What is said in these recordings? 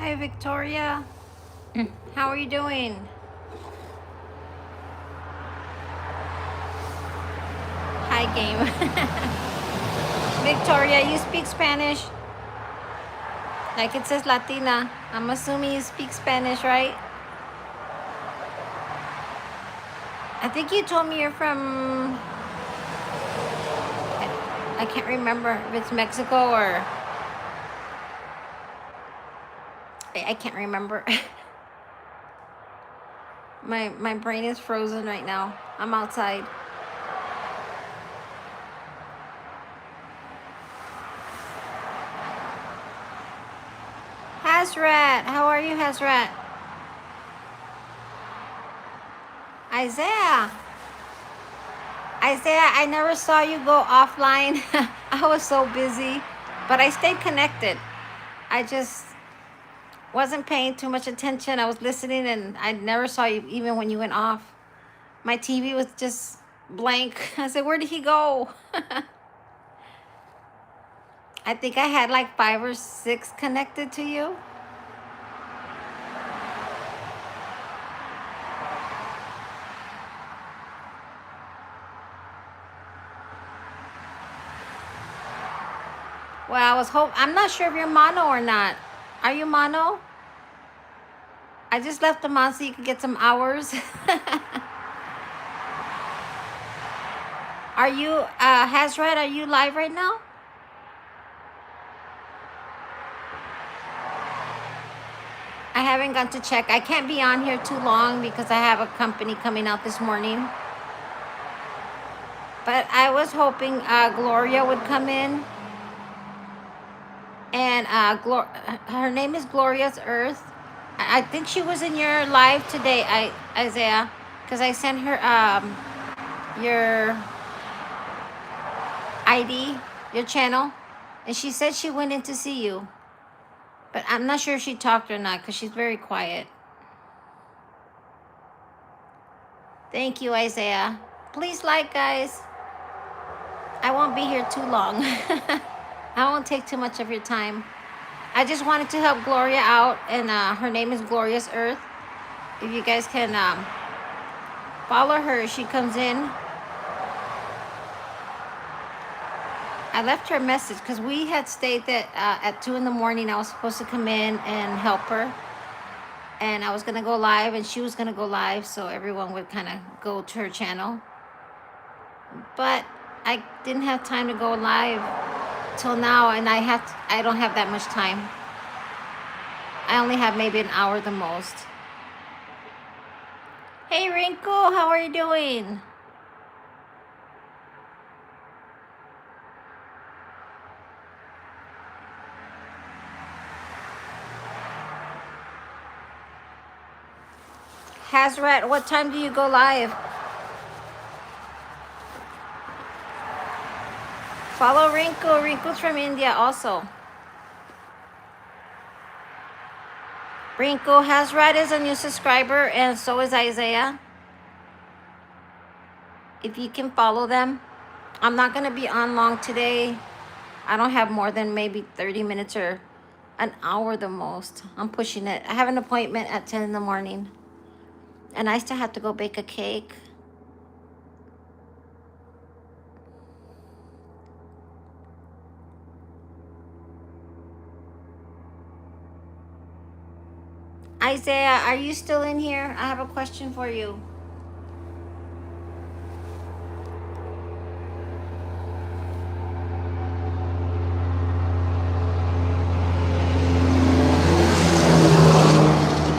Hi, Victoria. How are you doing? Hi, game. Victoria, you speak Spanish? Like it says Latina. I'm assuming you speak Spanish, right? I think you told me you're from, I can't remember if it's Mexico or, I can't remember. My brain is frozen right now. I'm outside. Hazrat, how are you, Hazrat? Isaiah, Isaiah, I never saw you go offline. I was so busy, but I stayed connected. I just wasn't paying too much attention. I was listening and I never saw you even when you went off. My TV was just blank. I said, where did he go? I think I had like 5 or 6 connected to you. Well, I'm not sure if you're mono or not. Are you mono? I just left them on so you could get some hours. Are you, Hazrat, are you live right now? I haven't gone to check. I can't be on here too long because I have a company coming out this morning. But I was hoping Gloria would come in. And her name is Gloria's Earth. I think she was in your live today, Isaiah, because I sent her your ID, your channel, and she said she went in to see you. But I'm not sure if she talked or not because she's very quiet. Thank you, Isaiah. Please like, guys. I won't be here too long. I won't take too much of your time. I just wanted to help Gloria out, and her name is Gloria's Earth. If you guys can follow her, she comes in. I left her a message because we had stayed that at 2 in the morning. I was supposed to come in and help her, and I was gonna go live, and she was gonna go live, so everyone would kind of go to her channel. But I didn't have time to go live till now, and I don't have that much time. I only have maybe an hour the most. Hey Rinku, how are you doing? Hazrat, what time do you go live? Follow Rinku. Rinku's from India also. Rinku, Hazrat is a new subscriber, and so is Isaiah. If you can follow them. I'm not going to be on long today. I don't have more than maybe 30 minutes or an hour the most. I'm pushing it. I have an appointment at 10 in the morning. And I still have to go bake a cake. Isaiah, are you still in here? I have a question for you.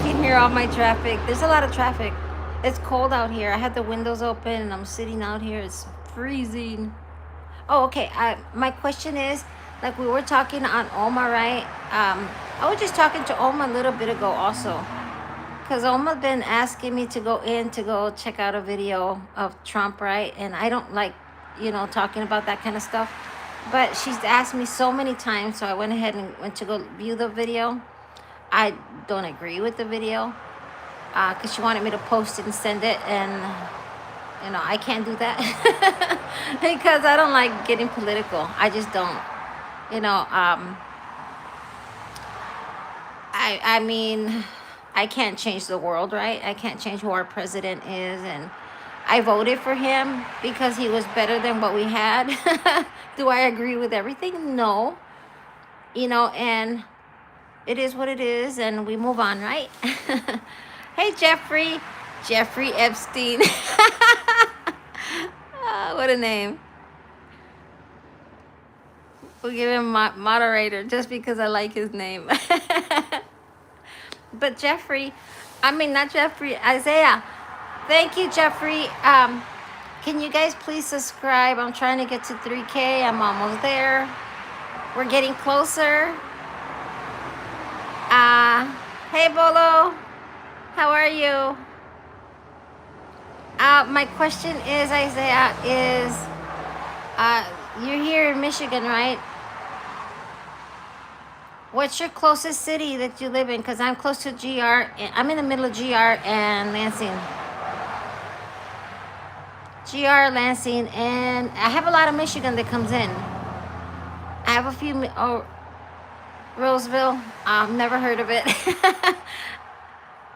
You can hear all my traffic. There's a lot of traffic. It's cold out here. I had the windows open and I'm sitting out here. It's freezing. Oh, okay. My question is, like we were talking on Oma, right? I was just talking to Oma a little bit ago also. Because Oma's been asking me to go in to go check out a video of Trump, right? And I don't like, talking about that kind of stuff. But she's asked me so many times, so I went ahead and went to go view the video. I don't agree with the video because she wanted me to post it and send it. And, I can't do that because I don't like getting political. I just don't. I mean, I can't change the world, right? I can't change who our president is, and I voted for him because he was better than what we had. Do I agree with everything? No. You know, and it is what it is, and we move on, right? Hey, Jeffrey Epstein. What a name. We'll give him moderator just because I like his name. But not Jeffrey, Isaiah. Thank you, Jeffrey. Can you guys please subscribe? I'm trying to get to 3K. I'm almost there. We're getting closer. Hey, Bolo. How are you? My question is, Isaiah, you're here in Michigan, right? What's your closest city that you live in? Because I'm close to GR. I'm in the middle of GR and Lansing. GR, Lansing, and I have a lot of Michigan that comes in. I have a few, Roseville. I've never heard of it.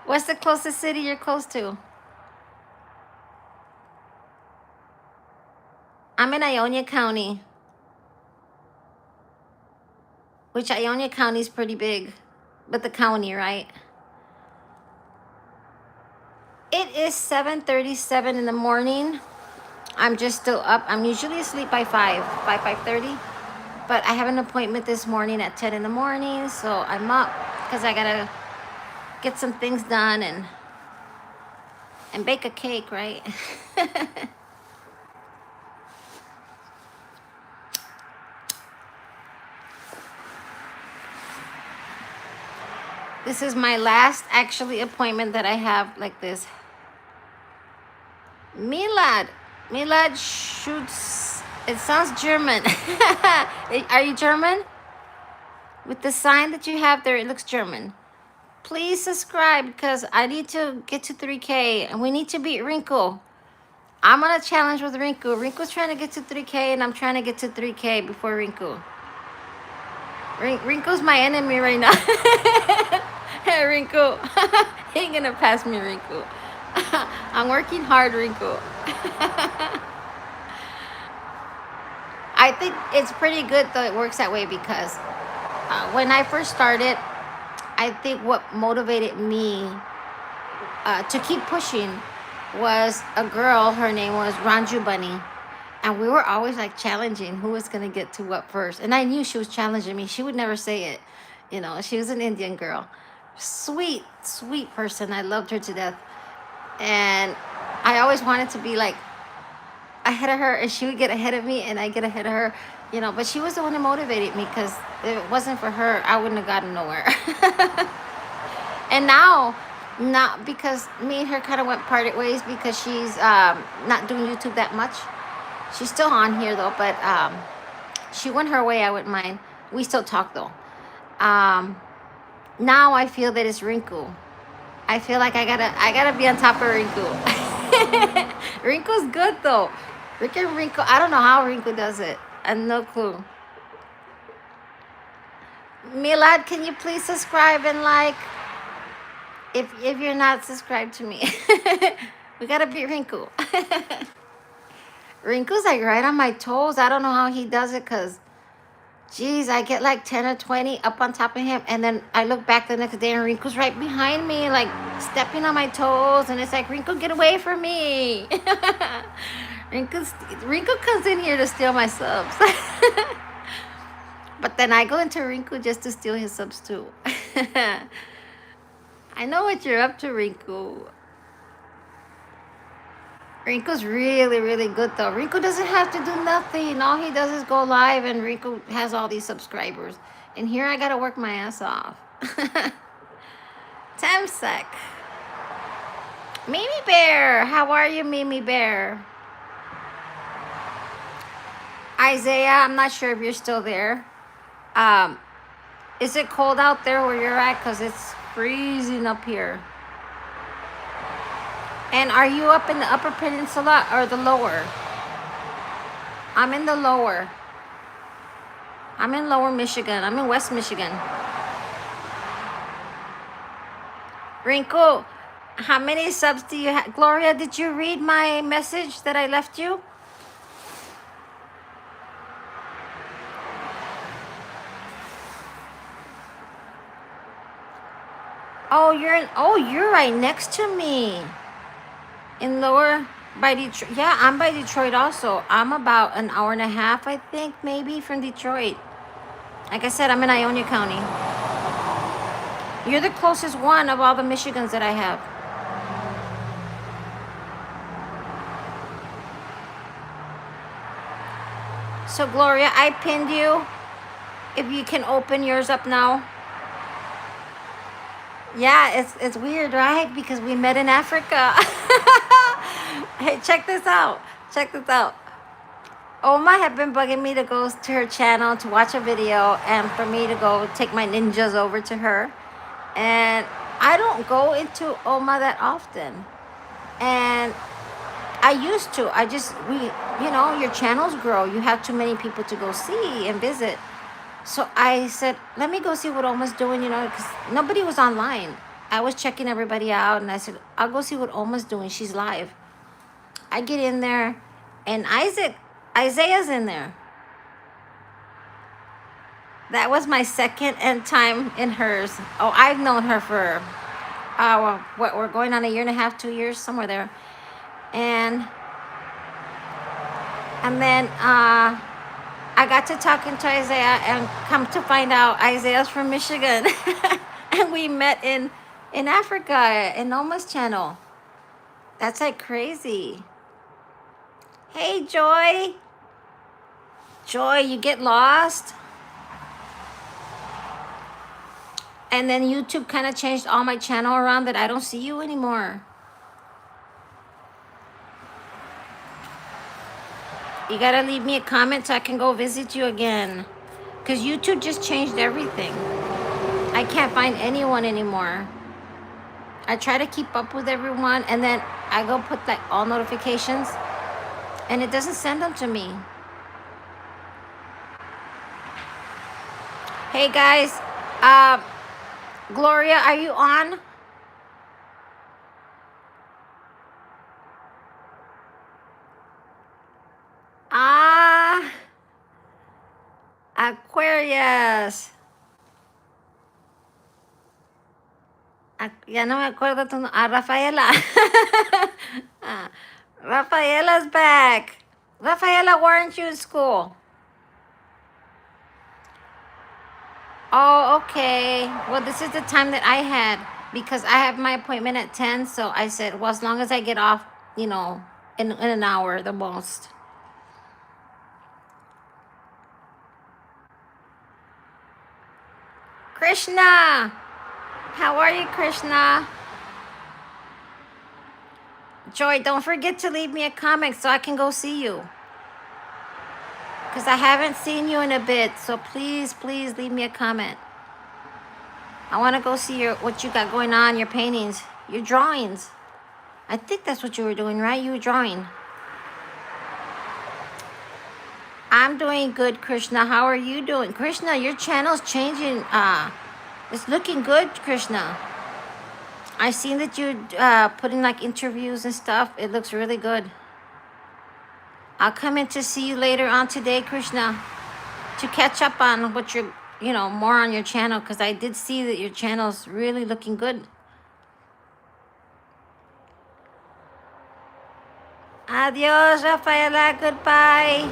What's the closest city you're close to? I'm in Ionia County, which Ionia County is pretty big, but the county, right? It is 7:37 in the morning. I'm just still up. I'm usually asleep by 5:30. But I have an appointment this morning at 10 in the morning, so I'm up because I gotta get some things done and bake a cake, right? This is my last actually appointment that I have like this. Milad shoots. It sounds German. Are you German? With the sign that you have there, it looks German. Please subscribe because I need to get to 3K and we need to beat Rinku. I'm on a challenge with Rinku. Rinku's trying to get to 3K and I'm trying to get to 3K before Rinku. Rinku's my enemy right now. Hey, Rinku. He ain't gonna pass me, Rinku. I'm working hard, Rinku. I think it's pretty good though it works that way because when I first started, I think what motivated me to keep pushing was a girl. Her name was Ranju Bunny. And we were always like challenging who was going to get to what first. And I knew she was challenging me. She would never say it. You know, she was an Indian girl. Sweet, sweet person. I loved her to death. And I always wanted to be like ahead of her and she would get ahead of me and I get ahead of her. You know, but she was the one who motivated me because if it wasn't for her, I wouldn't have gotten nowhere. And now, not because me and her kind of went parted ways because she's not doing YouTube that much. She's still on here though, but she went her way. I wouldn't mind. We still talk though. Now I feel that it's Rinku. I feel like I gotta be on top of Rinku. Rinku's good though. Rinku. I don't know how Rinku does it. I have no clue. Milad, can you please subscribe and like? If you're not subscribed to me, we gotta beat Rinku. Rinku's like right on my toes. I don't know how he does it because, geez, I get like 10 or 20 up on top of him. And then I look back the next day and Rinku's right behind me, like stepping on my toes. And it's like, Rinku, get away from me. Rinku comes in here to steal my subs. But then I go into Rinku just to steal his subs too. I know what you're up to, Rinku. Rinku's really, really good though. Rinku doesn't have to do nothing. All he does is go live and Rinku has all these subscribers. And here I gotta work my ass off. Temsec. Mimi Bear. How are you, Mimi Bear? Isaiah, I'm not sure if you're still there. Is it cold out there where you're at? Because it's freezing up here. And are you up in the Upper Peninsula or the lower? I'm in the lower. I'm in Lower Michigan. I'm in West Michigan. Wrinkle, how many subs do you have? Gloria, did you read my message that I left you? Oh, you're right next to me in lower by Detroit. Yeah, I'm by Detroit also. I'm about an hour and a half, I think, maybe from Detroit. Like I said, I'm in Ionia County. You're the closest one of all the Michigans that I have. So Gloria, I pinned you. If you can open yours up now. Yeah, it's weird, right? Because we met in Africa. Hey, check this out. Check this out. Oma had been bugging me to go to her channel to watch a video and for me to go take my ninjas over to her. And I don't go into Oma that often. And I used to. Your channels grow. You have too many people to go see and visit. So I said, let me go see what Oma's doing, because nobody was online. I was checking everybody out, and I said, I'll go see what Oma's doing. She's live. I get in there, and Isaiah's in there. That was my second end time in hers. Oh, I've known her for, we're going on a year and a half, 2 years, somewhere there. And then I got to talking to Isaiah, and come to find out Isaiah's from Michigan. And we met in Africa, in Oma's channel. That's like crazy. Hey, Joy. Joy, you get lost? And then YouTube kind of changed all my channel around that I don't see you anymore. You gotta leave me a comment so I can go visit you again. Because YouTube just changed everything. I can't find anyone anymore. I try to keep up with everyone, and then I go put like all notifications, and it doesn't send them to me. Hey guys, Gloria, are you on? Aquarius. Ya no me acuerdo tu nombre. Rafaela. Rafaela's back. Rafaela, weren't you in school? Oh, okay. Well, this is the time that I had, because I have my appointment at 10. So I said, well, as long as I get off, in an hour, the most. Krishna. How are you, Krishna? Joy, don't forget to leave me a comment so I can go see you. Because I haven't seen you in a bit. So please, please leave me a comment. I want to go see what you got going on, your paintings, your drawings. I think that's what you were doing, right? You were drawing. I'm doing good, Krishna. How are you doing? Krishna, your channel's changing. It's looking good, Krishna. I seen that you putting like interviews and stuff. It looks really good. I'll come in to see you later on today, Krishna, to catch up on what you're, more on your channel, because I did see that your channel's really looking good. Adios, Rafaela. Goodbye.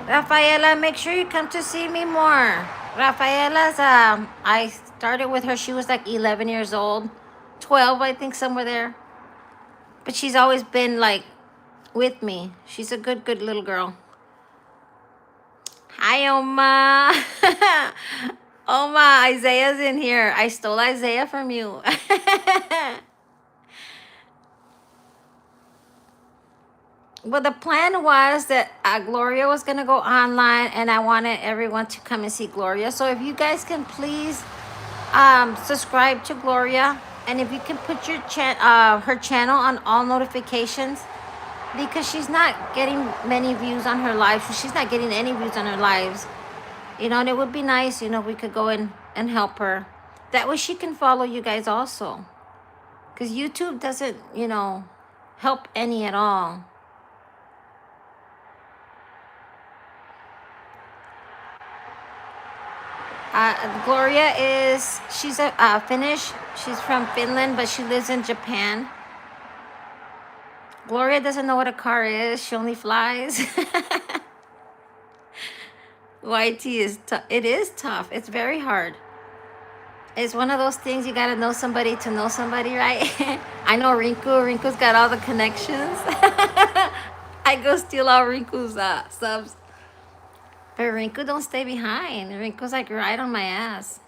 Rafaela, make sure you come to see me more. Rafaela's, I started with her. She was like 11 years old. 12, I think, somewhere there. But she's always been like with me. She's a good little girl. Hi, Oma. Oma, Isaiah's in here. I stole Isaiah from you. Well, the plan was that Gloria was going to go online, and I wanted everyone to come and see Gloria. So if you guys can please subscribe to Gloria, and if you can put her channel on all notifications, because she's not getting many views on her live. She's not getting any views on her lives. And it would be nice, we could go in and help her. That way she can follow you guys also. Because YouTube doesn't, help any at all. Gloria she's a Finnish. She's from Finland, but she lives in Japan. Gloria doesn't know what a car is. She only flies. YT is tough. It is tough. It's very hard. It's one of those things you got to know somebody to know somebody, right? I know Rinku. Rinku's got all the connections. I go steal all Rinku's subs. But Rinku don't stay behind. Rinku's like right on my ass.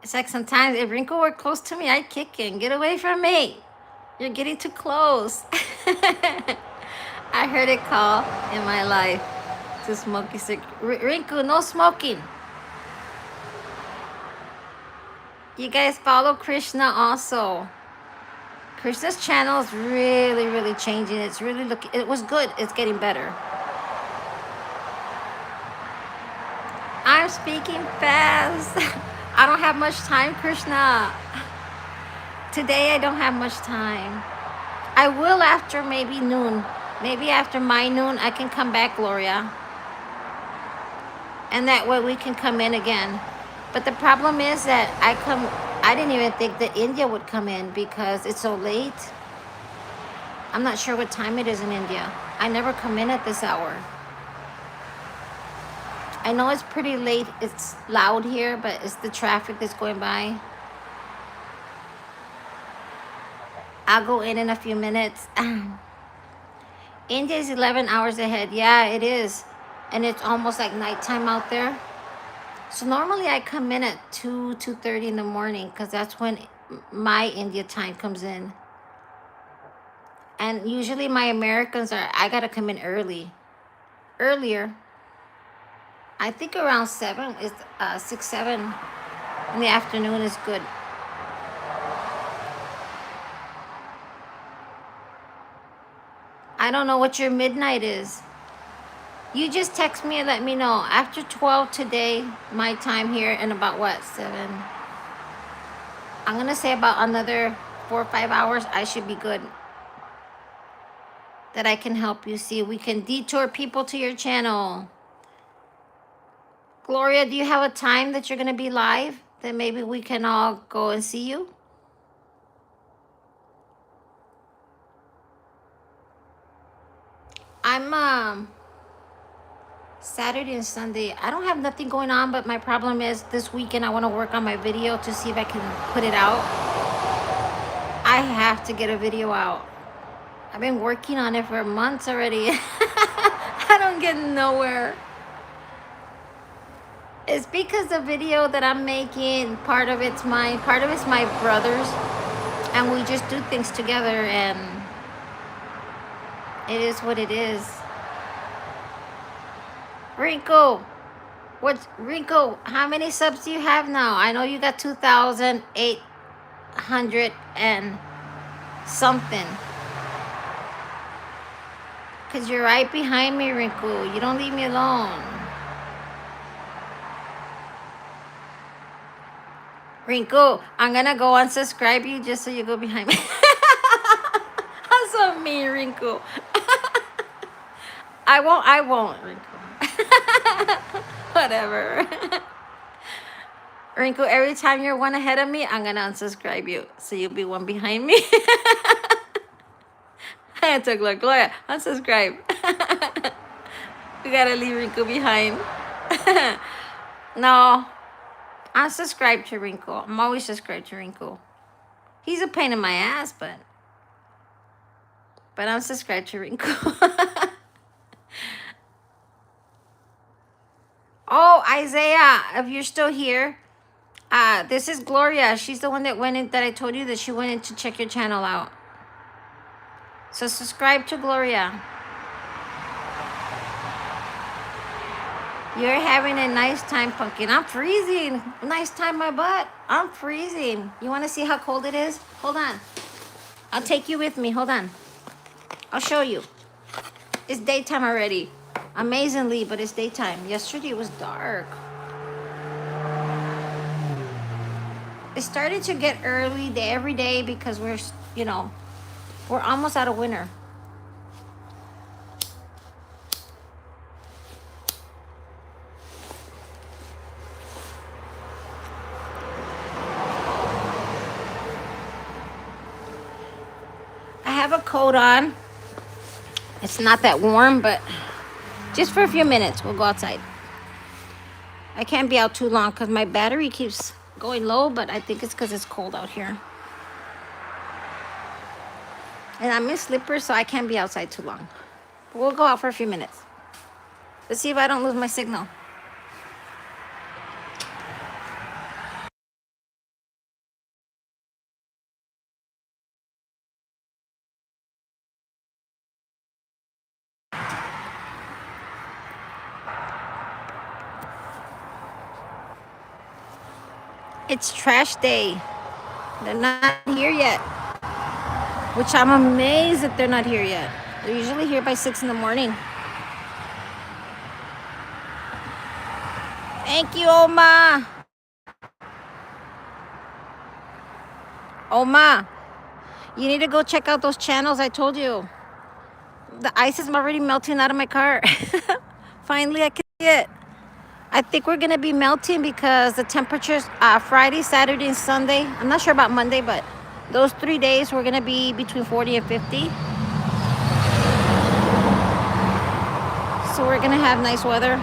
It's like sometimes if Rinku were close to me, I'd kick him. Get away from me. You're getting too close. I heard it call in my life to smoke a cigarette. Rinku, no smoking. You guys follow Krishna also. Krishna's channel is really, really changing. It's really it was good. It's getting better. I'm speaking fast. I don't have much time, Krishna. Today I don't have much time. I will after maybe noon. Maybe after my noon I can come back, Gloria. And that way we can come in again. But the problem is that I didn't even think that India would come in because it's so late. I'm not sure what time it is in India. I never come in at this hour. I know it's pretty late. It's loud here, but it's the traffic that's going by. I'll go in a few minutes. India is 11 hours ahead. Yeah, it is. And it's almost like nighttime out there. So normally I come in at 2:30 in the morning because that's when my India time comes in. And usually my Americans I got to come in earlier. I think around 7, 6, 7 in the afternoon is good. I don't know what your midnight is. You just text me and let me know. After 12 today, my time here, and about what, 7? I'm going to say about another 4 or 5 hours, I should be good. That I can help you see. We can detour people to your channel. Gloria, do you have a time that you're going to be live? That maybe we can all go and see you? I'm Saturday and Sunday. I don't have nothing going on, but my problem is this weekend I want to work on my video to see if I can put it out. I have to get a video out. I've been working on it for months already. I don't get nowhere. It's because the video that I'm making, part of it's mine, part of it's my brother's, and we just do things together, and it is what it is. Rinku, how many subs do you have now? I know you got 2,800 and something. Because you're right behind me, Rinku. You don't leave me alone. Rinku, I'm going to go unsubscribe you just so you go behind me. That's so mean, Rinku. I won't, Rinku. Whatever. Rinku, every time you're one ahead of me, I'm going to unsubscribe you. So you'll be one behind me. I took Gloria, unsubscribe. We got to leave Rinku behind. No. I'm subscribed to Rinku. I'm always subscribed to Rinku. He's a pain in my ass, but I'm subscribed to Rinku. Oh, Isaiah, if you're still here, this is Gloria. She's the one that went in, that I told you that she went in to check your channel out. So subscribe to Gloria. You're having a nice time, Pumpkin. I'm freezing. Nice time, my butt. I'm freezing. You want to see how cold it is? Hold on. I'll take you with me. Hold on. I'll show you. It's daytime already. Amazingly, but it's daytime. Yesterday it was dark. It started to get early day every day because we're almost out of winter. I have a coat on. It's not that warm, but just for a few minutes, we'll go outside. I can't be out too long because my battery keeps going low, but I think it's because it's cold out here. And I'm in slippers, so I can't be outside too long. But we'll go out for a few minutes. Let's see if I don't lose my signal. It's trash day. They're not here yet, which I'm amazed that they're not here yet. They're usually here by 6 in the morning. Thank you, Oma. Oma, you need to go check out those channels I told you. The ice is already melting out of my car. Finally, I can see it. I think we're going to be melting because the temperatures Friday, Saturday, and Sunday. I'm not sure about Monday, but those 3 days we're going to be between 40 and 50. So we're going to have nice weather.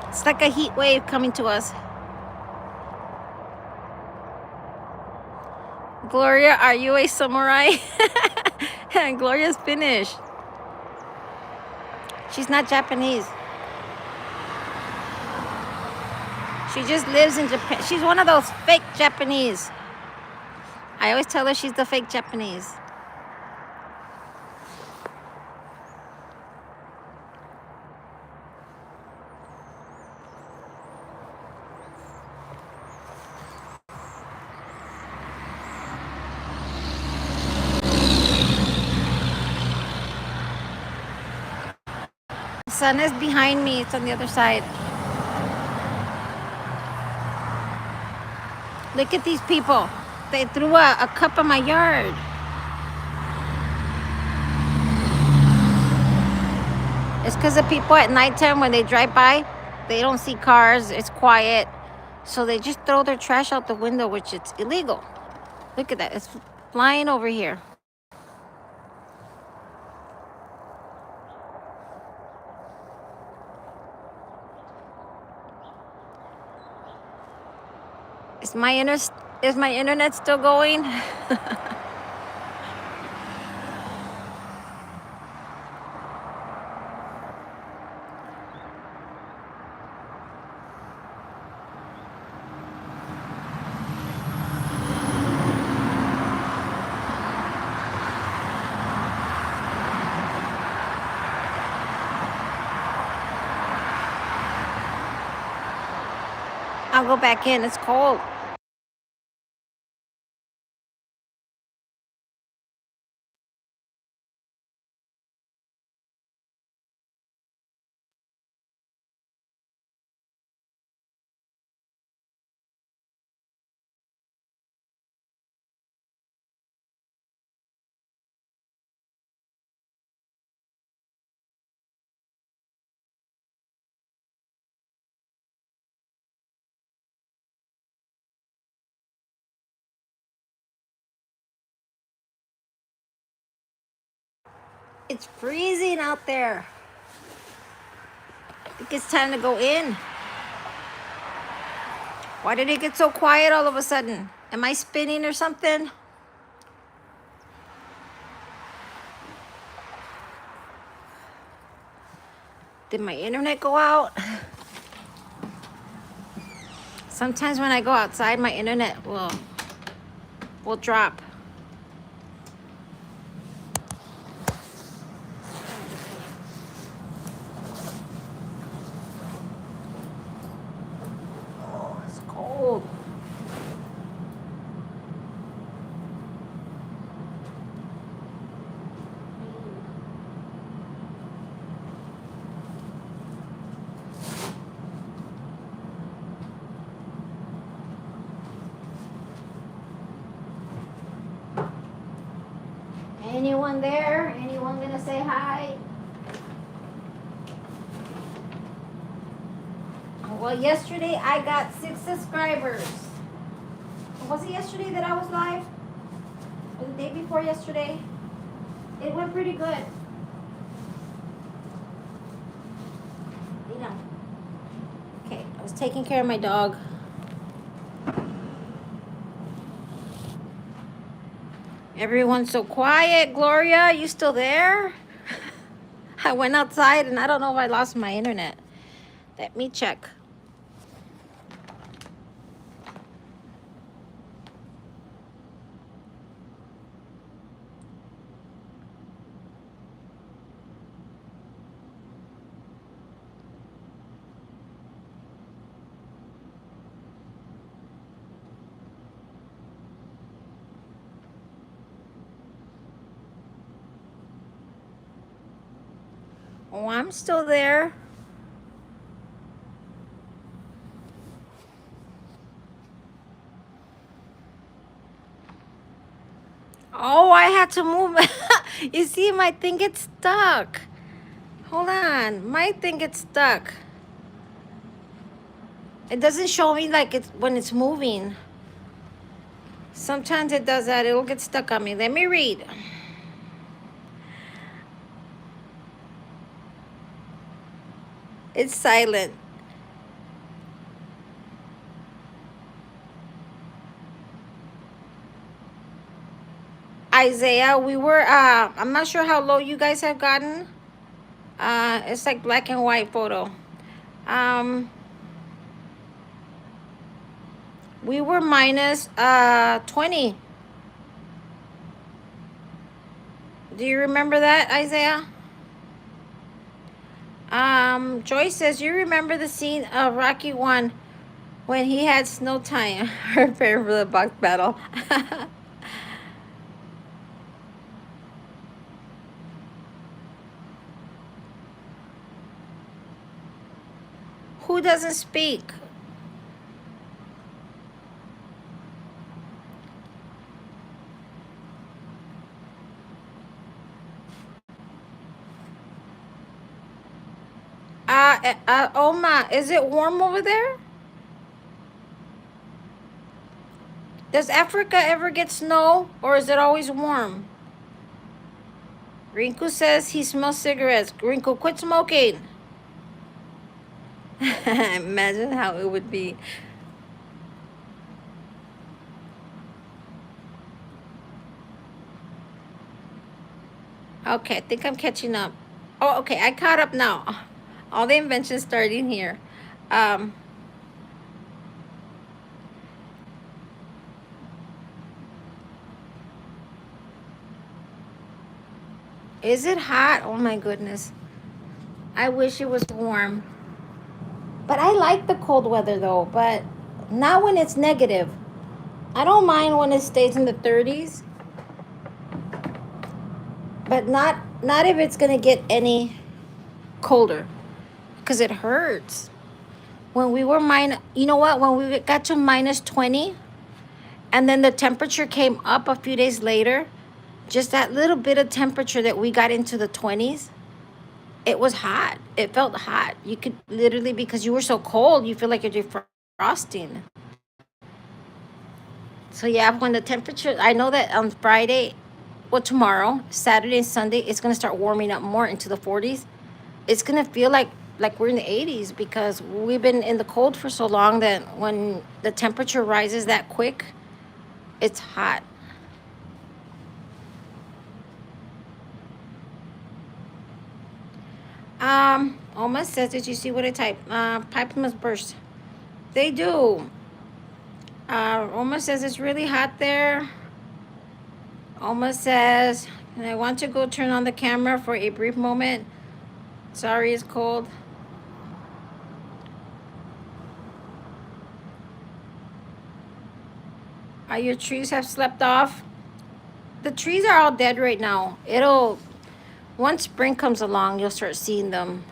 It's like a heat wave coming to us. Gloria, are you a samurai? Gloria's Finnish. She's not Japanese. She just lives in Japan. She's one of those fake Japanese. I always tell her she's the fake Japanese. The sun is behind me. It's on the other side. Look at these people. They threw a cup in my yard. It's because the people at nighttime when they drive by, they don't see cars. It's quiet. So they just throw their trash out the window, which it's illegal. Look at that. It's flying over here. Is my internet still going? I'll go back in. It's cold. It's freezing out there. I think it's time to go in. Why did it get so quiet all of a sudden? Am I spinning or something? Did my internet go out? Sometimes when I go outside, my internet will drop. Oh, it's cold. anyone there? Anyone gonna say hi? Well, yesterday I got 6 subscribers. Was it yesterday that I was live? Or the day before yesterday? It went pretty good. You know. Okay, I was taking care of my dog. Everyone's so quiet. Gloria, you still there? I went outside and I don't know if I lost my internet. Let me check. Oh, I'm still there. Oh, I had to move. You see, my thing gets stuck. Hold on. My thing gets stuck. It doesn't show me like it's when it's moving. Sometimes it does that. It'll get stuck on me. Let me read. It's silent. Isaiah, we were, I'm not sure how low you guys have gotten. It's like black and white photo. We were minus 20. Do you remember that, Isaiah? Joyce says, you remember the scene of Rocky 1 when he had snow time? Prepare for the box battle. Who doesn't speak? Oma, is it warm over there? Does Africa ever get snow or is it always warm? Rinku says he smells cigarettes. Rinku, quit smoking. Imagine how it would be. Okay, I think I'm catching up. Oh, okay, I caught up now. All the inventions starting here. Is it hot? Oh my goodness. I wish it was warm. But I like the cold weather though, but not when it's negative. I don't mind when it stays in the 30s. But not if it's gonna get any colder. Because it hurts. When we were you know what? When we got to minus 20 and then the temperature came up a few days later, just that little bit of temperature that we got into the 20s, it was hot. It felt hot. You could literally, because you were so cold, you feel like you're defrosting. So yeah, when the temperature, I know that on Friday, well, tomorrow, Saturday and Sunday, it's going to start warming up more into the 40s. It's going to feel like we're in the 80s because we've been in the cold for so long that when the temperature rises that quick, it's hot. Oma says, did you see what I typed? Pipe must burst. They do. Oma says it's really hot there. Oma says, and I want to go turn on the camera for a brief moment. Sorry, it's cold. Your trees have slept off. The trees are all dead right now. Once spring comes along, you'll start seeing them.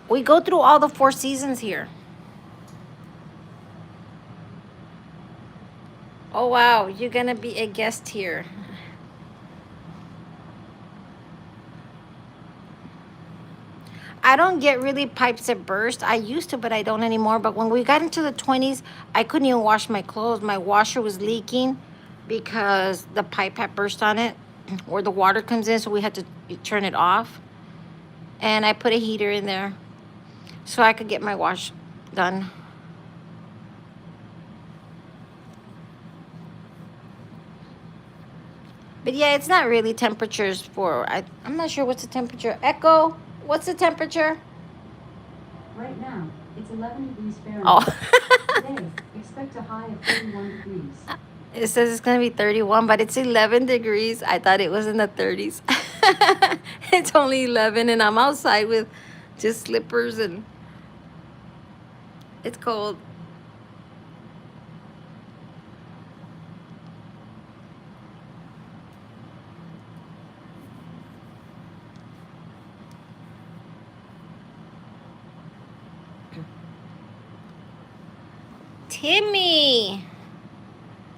We go through all the 4 seasons here. Oh, wow. You're going to be a guest here. I don't get really pipes that burst. I used to, but I don't anymore. But when we got into the 20s, I couldn't even wash my clothes. My washer was leaking because the pipe had burst on it where the water comes in, so we had to turn it off. And I put a heater in there so I could get my wash done. But yeah, it's not really temperatures for, I'm not sure what's the temperature. Echo, what's the temperature? Right now, it's 11 degrees Fahrenheit. Oh. Today, expect a high of 31 degrees. It says it's going to be 31, but it's 11 degrees. I thought it was in the 30s. It's only 11, and I'm outside with just slippers, and it's cold. Timmy,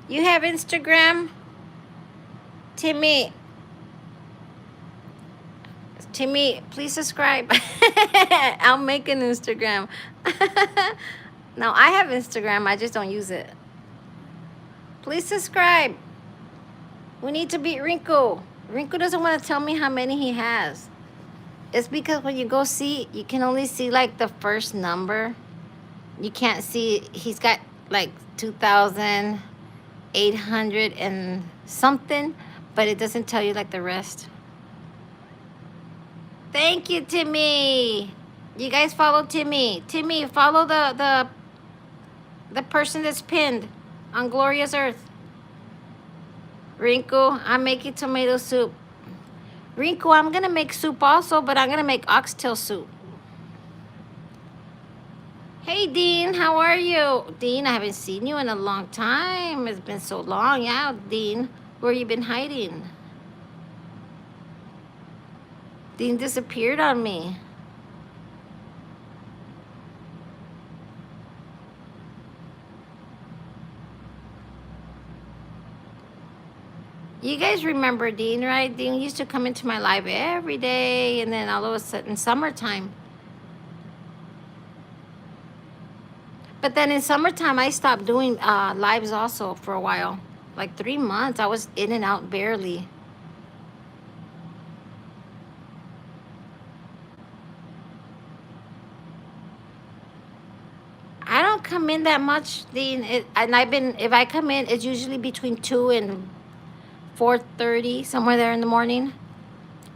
you have Instagram? Timmy, please subscribe. I'll make an Instagram. No, I have Instagram. I just don't use it. Please subscribe. We need to beat Rinku. Rinku doesn't want to tell me how many he has. It's because when you go see, you can only see like the first number. You can't see, he's got like 2,800 and something, but it doesn't tell you like the rest. Thank you, Timmy. You guys follow Timmy. Timmy, follow the person that's pinned on Gloria's Earth. Rinku, I'm making tomato soup. Rinku, I'm gonna make soup also, but I'm gonna make oxtail soup. Hey, Dean, how are you? Dean, I haven't seen you in a long time. It's been so long. Yeah, Dean, where you been hiding? Dean disappeared on me. You guys remember Dean, right? Dean used to come into my live every day, and then all of a sudden, summertime. But then in summertime, I stopped doing lives also for a while. Like 3 months, I was in and out barely. I don't come in that much, Dean. If I come in, it's usually between 2 and 4:30, somewhere there in the morning.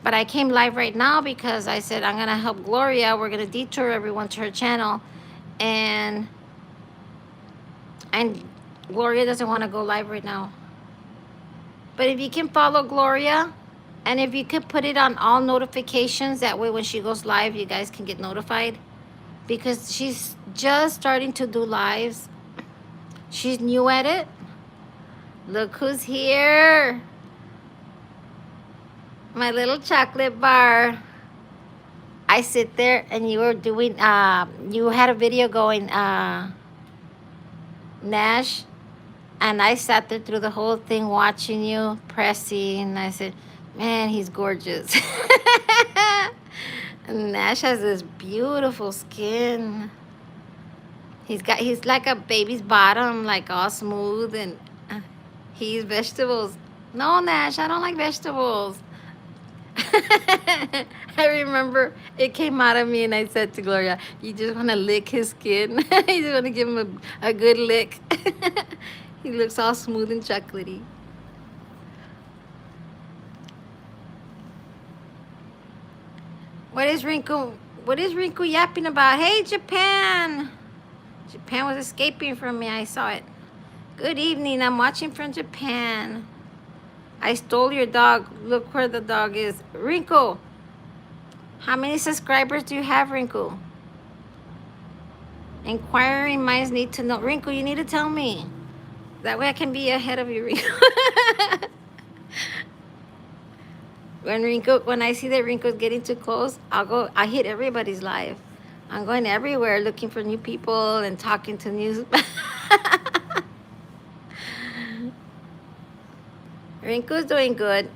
But I came live right now because I said I'm gonna help Gloria. We're gonna detour everyone to her channel, and Gloria doesn't want to go live right now. But if you can follow Gloria, and if you could put it on all notifications, that way when she goes live, you guys can get notified. Because she's just starting to do lives. She's new at it. Look who's here. My little chocolate bar. I sit there and you were doing, you had a video going, Nash, and I sat there through the whole thing watching you, pressing. I said, man, he's gorgeous. Nash has this beautiful skin. He's like a baby's bottom, like all smooth, and he's vegetables. No, Nash, I don't like vegetables. I remember it came out of me and I said to Gloria, you just want to lick his skin. You just want to give him a good lick. He looks all smooth and chocolatey. What is Rinku yapping about? Hey, Japan. Japan was escaping from me. I saw it. Good evening. I'm watching from Japan. I stole your dog. Look where the dog is. Rinku, how many subscribers do you have, Rinku? Inquiring minds need to know. Rinku, you need to tell me. That way I can be ahead of you, Rinku. When I see that Rinku's getting too close, I hit everybody's live. I'm going everywhere looking for new people and talking to new. Rinku's doing good.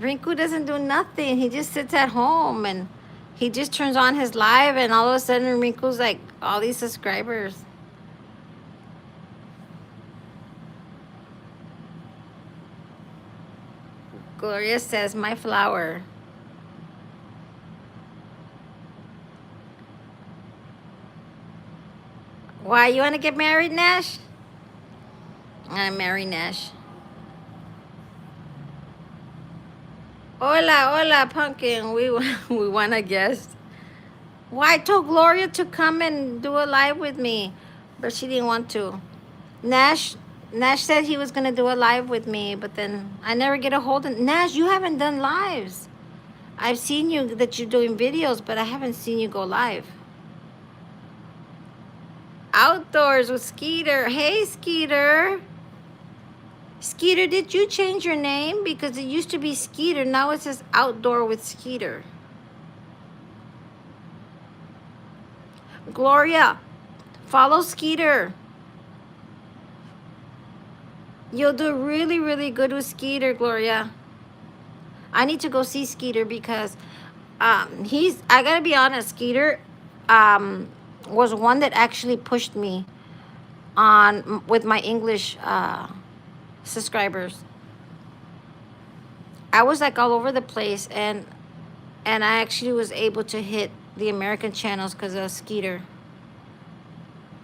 Rinku doesn't do nothing. He just sits at home and he just turns on his live, and all of a sudden Rinku's like all these subscribers. Gloria says, my flower. Why, you want to get married, Nash? I'm marry Nash. Hola, hola, pumpkin. We want a guest. Well, I told Gloria to come and do a live with me, but she didn't want to. Nash said he was gonna do a live with me, but then I never get a hold of Nash. You haven't done lives. I've seen you that you're doing videos, but I haven't seen you go live. Outdoors with Skeeter. Hey, Skeeter. Skeeter, did you change your name? Because it used to be Skeeter. Now it says Outdoor with Skeeter. Gloria, follow Skeeter. You'll do really, really good with Skeeter, Gloria. I need to go see Skeeter because I gotta be honest, Skeeter was one that actually pushed me on with my English subscribers. I was like all over the place, and I actually was able to hit the American channels because of Skeeter.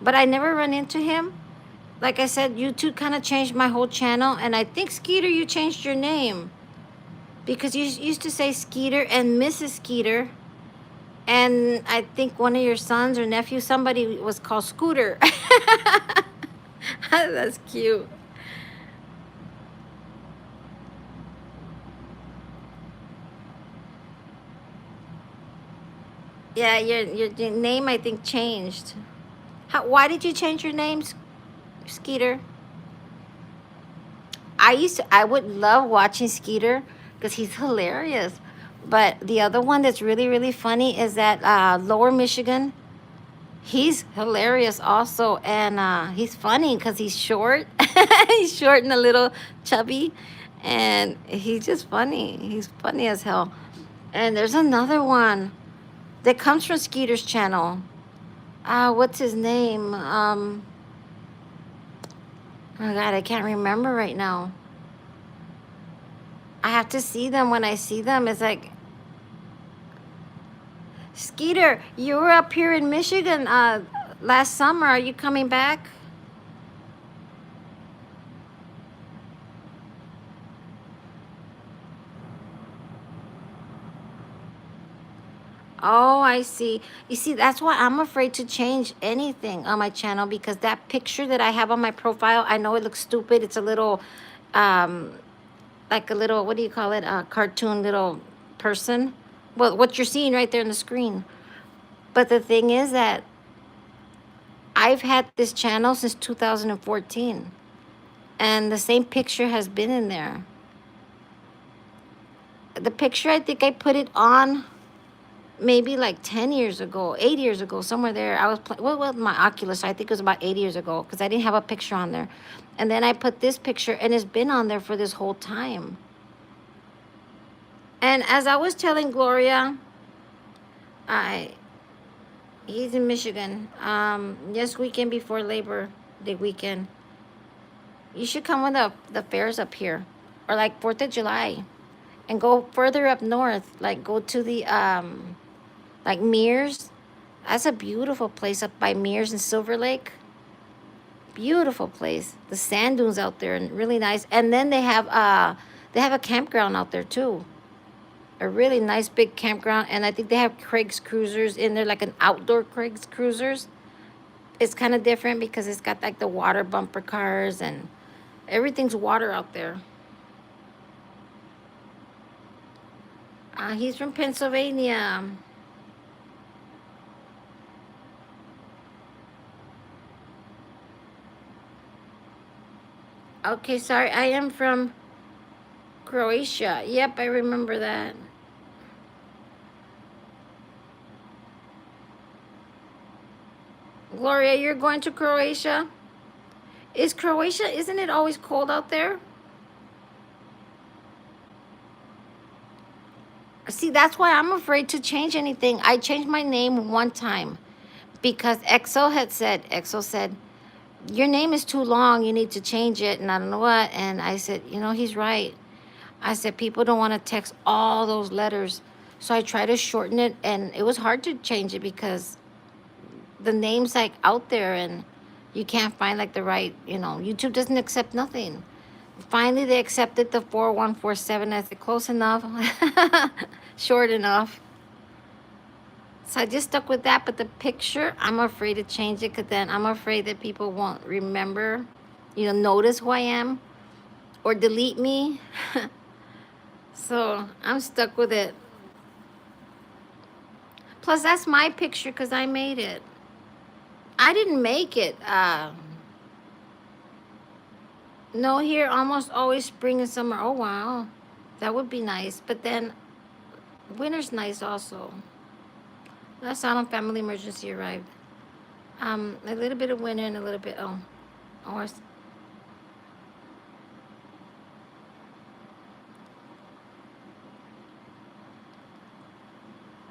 But I never run into him. Like I said, YouTube kind of changed my whole channel, and I think Skeeter, you changed your name because you used to say Skeeter and Mrs. Skeeter, and I think one of your sons or nephews, somebody was called Scooter. That's cute. Yeah, your name I think changed. Why did you change your name, Skeeter? I would love watching Skeeter because he's hilarious. But the other one that's really, really funny is that Lower Michigan. He's hilarious also. And he's funny because he's short. He's short and a little chubby. And he's just funny. He's funny as hell. And there's another one that comes from Skeeter's channel. What's his name? Oh God, I can't remember right now. I have to see them. When I see them, it's like, Skeeter, you were up here in Michigan last summer. Are you coming back? Oh, I see. You see, that's why I'm afraid to change anything on my channel, because that picture that I have on my profile, I know it looks stupid. It's a little, um, like a little, what do you call it? A cartoon little person. Well, what you're seeing right there on the screen. But the thing is that I've had this channel since 2014, and the same picture has been in there. The picture, I think I put it on maybe like 10 years ago, 8 years ago, somewhere there. I was playing, well, my Oculus, I think it was about 8 years ago, because I didn't have a picture on there. And then I put this picture, and it's been on there for this whole time. And as I was telling Gloria, he's in Michigan. Yes, weekend before Labor Day weekend. You should come when the fairs up here, or like 4th of July, and go further up north, like go to the like Mears. That's a beautiful place up by Mears and Silver Lake. Beautiful place. The sand dunes out there and really nice. And then they have a campground out there too. A really nice big campground, and I think they have Craig's Cruisers in there, like an outdoor Craig's Cruisers. It's kind of different because it's got like the water bumper cars and everything's water out there. He's from Pennsylvania. Okay, sorry. I am from Croatia. Yep, I remember that. Gloria, you're going to Croatia? Is Croatia, isn't it always cold out there? See, that's why I'm afraid to change anything. I changed my name one time because EXO said, your name is too long. You need to change it. And I don't know what. And I said, he's right. I said, people don't want to text all those letters. So I tried to shorten it. And it was hard to change it because the name's like out there and you can't find like the right, YouTube doesn't accept nothing. Finally, they accepted the 4147 as close enough, short enough. So I just stuck with that. But the picture, I'm afraid to change it because then I'm afraid that people won't remember, notice who I am or delete me. So I'm stuck with it. Plus, that's my picture because I made it. I didn't make it. No, here almost always spring and summer. Oh, wow. That would be nice. But then winter's nice also. That's not on family emergency arrived. A little bit of winter and a little bit, oh,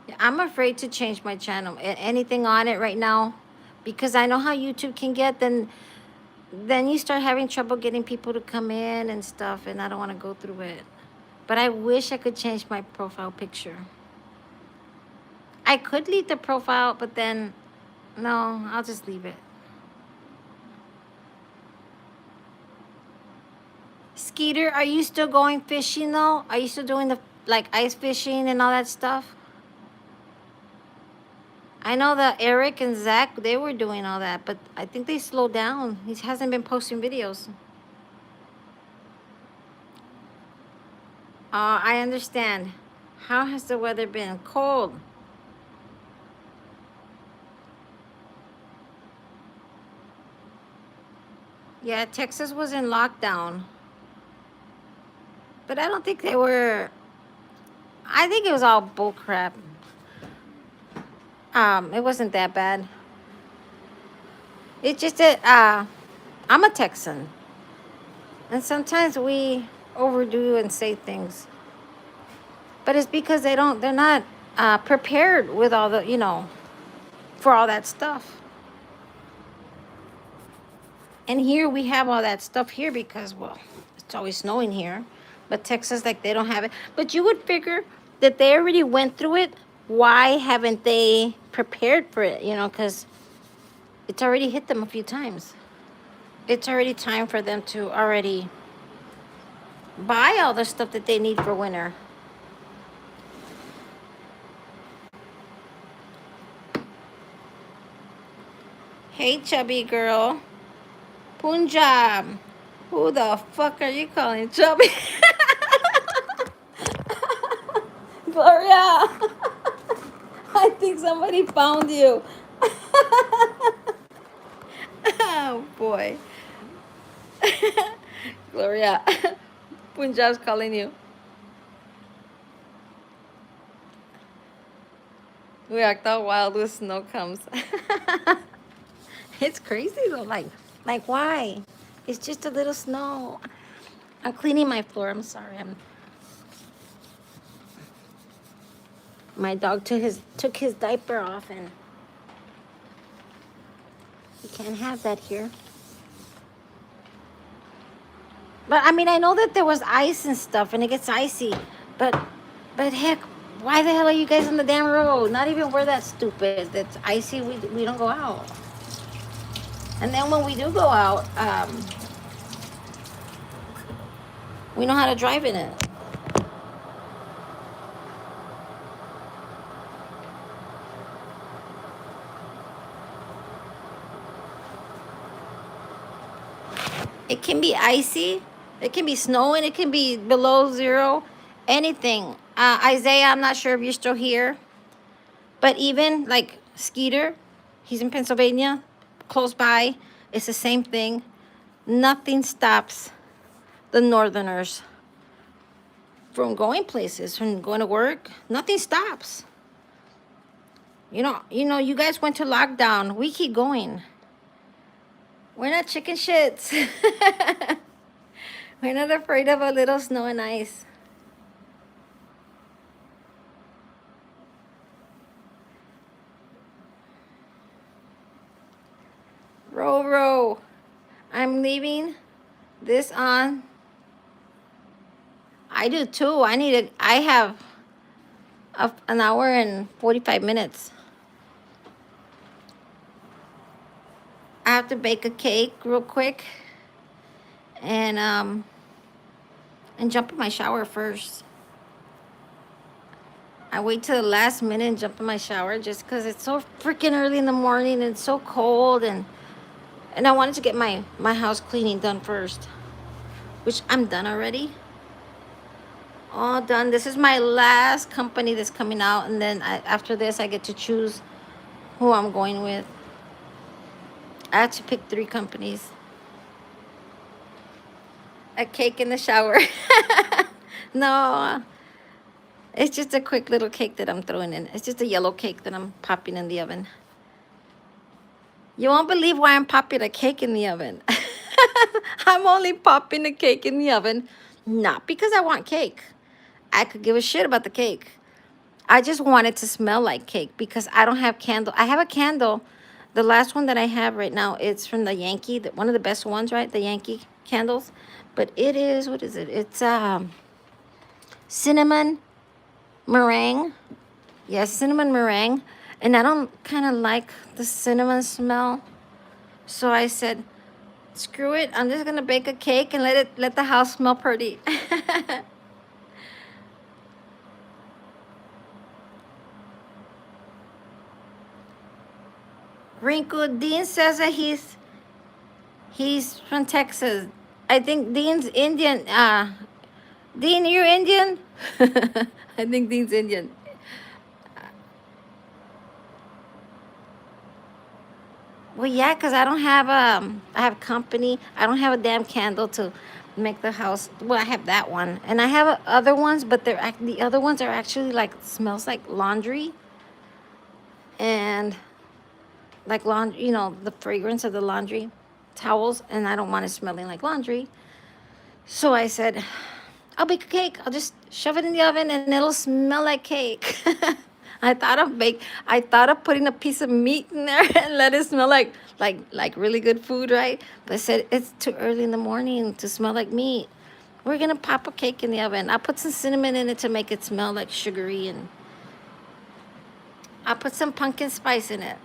yeah, I'm afraid to change my channel, anything on it right now, because I know how YouTube can get, then you start having trouble getting people to come in and stuff, and I don't want to go through it. But I wish I could change my profile picture. I could leave the profile, but then, no, I'll just leave it. Skeeter, are you still going fishing though? Are you still doing the ice fishing and all that stuff? I know that Eric and Zach, they were doing all that, but I think they slowed down. He hasn't been posting videos. I understand. How has the weather been? Cold. Yeah, Texas was in lockdown. But I don't think they were. I think it was all bullcrap. It wasn't that bad. It's just that I'm a Texan. And sometimes we overdo and say things. But it's because they're not prepared with all the, for all that stuff. And here we have all that stuff here because, well, it's always snowing here. But Texas, they don't have it. But you would figure that they already went through it. Why haven't they prepared for it? Because it's already hit them a few times. It's already time for them to already buy all the stuff that they need for winter. Hey, chubby girl. Punjab. Who the fuck are you calling chubby? Gloria. I think somebody found you. Oh, boy. Gloria. Punjab's calling you. We act all wild when snow comes. It's crazy though. Like why? It's just a little snow. I'm cleaning my floor. I'm sorry. My dog took his diaper off, and you can't have that here. But I mean, I know that there was ice and stuff, and it gets icy. But heck, why the hell are you guys on the damn road? Not even we're that stupid. That's icy. We don't go out. And then when we do go out, we know how to drive in it. It can be icy. It can be snowing. It can be below zero. Anything. Isaiah, I'm not sure if you're still here. But even like Skeeter, he's in Pennsylvania, close by. It's the same thing. Nothing stops the Northerners from going places, from going to work. Nothing stops. You know, you guys went to lockdown. We keep going. We're not chicken shits. We're not afraid of a little snow and ice. Row. I'm leaving this on. I do too. I have an hour and 45 minutes. I have to bake a cake real quick and jump in my shower first. I wait till the last minute and jump in my shower just because it's so freaking early in the morning and it's so cold and I wanted to get my house cleaning done first, which I'm done already. All done. This is my last company that's coming out, and then after this I get to choose who I'm going with. I had to pick 3 companies. A cake in the shower. No, it's just a quick little cake that I'm throwing in. It's just a yellow cake that I'm popping in the oven. You won't believe why I'm popping a cake in the oven. I'm only popping a cake in the oven, not because I want cake. I could give a shit about the cake. I just want it to smell like cake because I don't have candle. I have a candle. The last one that I have right now, it's from the Yankee, one of the best ones, right? The Yankee candles. But it is, what is it? It's cinnamon meringue. Yes, cinnamon meringue. And I don't kind of like the cinnamon smell. So I said, screw it. I'm just going to bake a cake and let the house smell pretty. Wrinkle, Dean says that he's from Texas. I think Dean's Indian. Dean, you're Indian? I think Dean's Indian. Well, yeah, because I don't have I have company. I don't have a damn candle to make the house. Well, I have that one, and I have other ones, but the other ones are actually like smells like laundry, and like laundry, you know, the fragrance of the laundry towels, and I don't want it smelling like laundry. So I said, I'll bake a cake. I'll just shove it in the oven and it'll smell like cake. I thought of putting a piece of meat in there and let it smell like really good food, right? But I said it's too early in the morning to smell like meat. We're gonna pop a cake in the oven. I'll put some cinnamon in it to make it smell like sugary, and I'll put some pumpkin spice in it.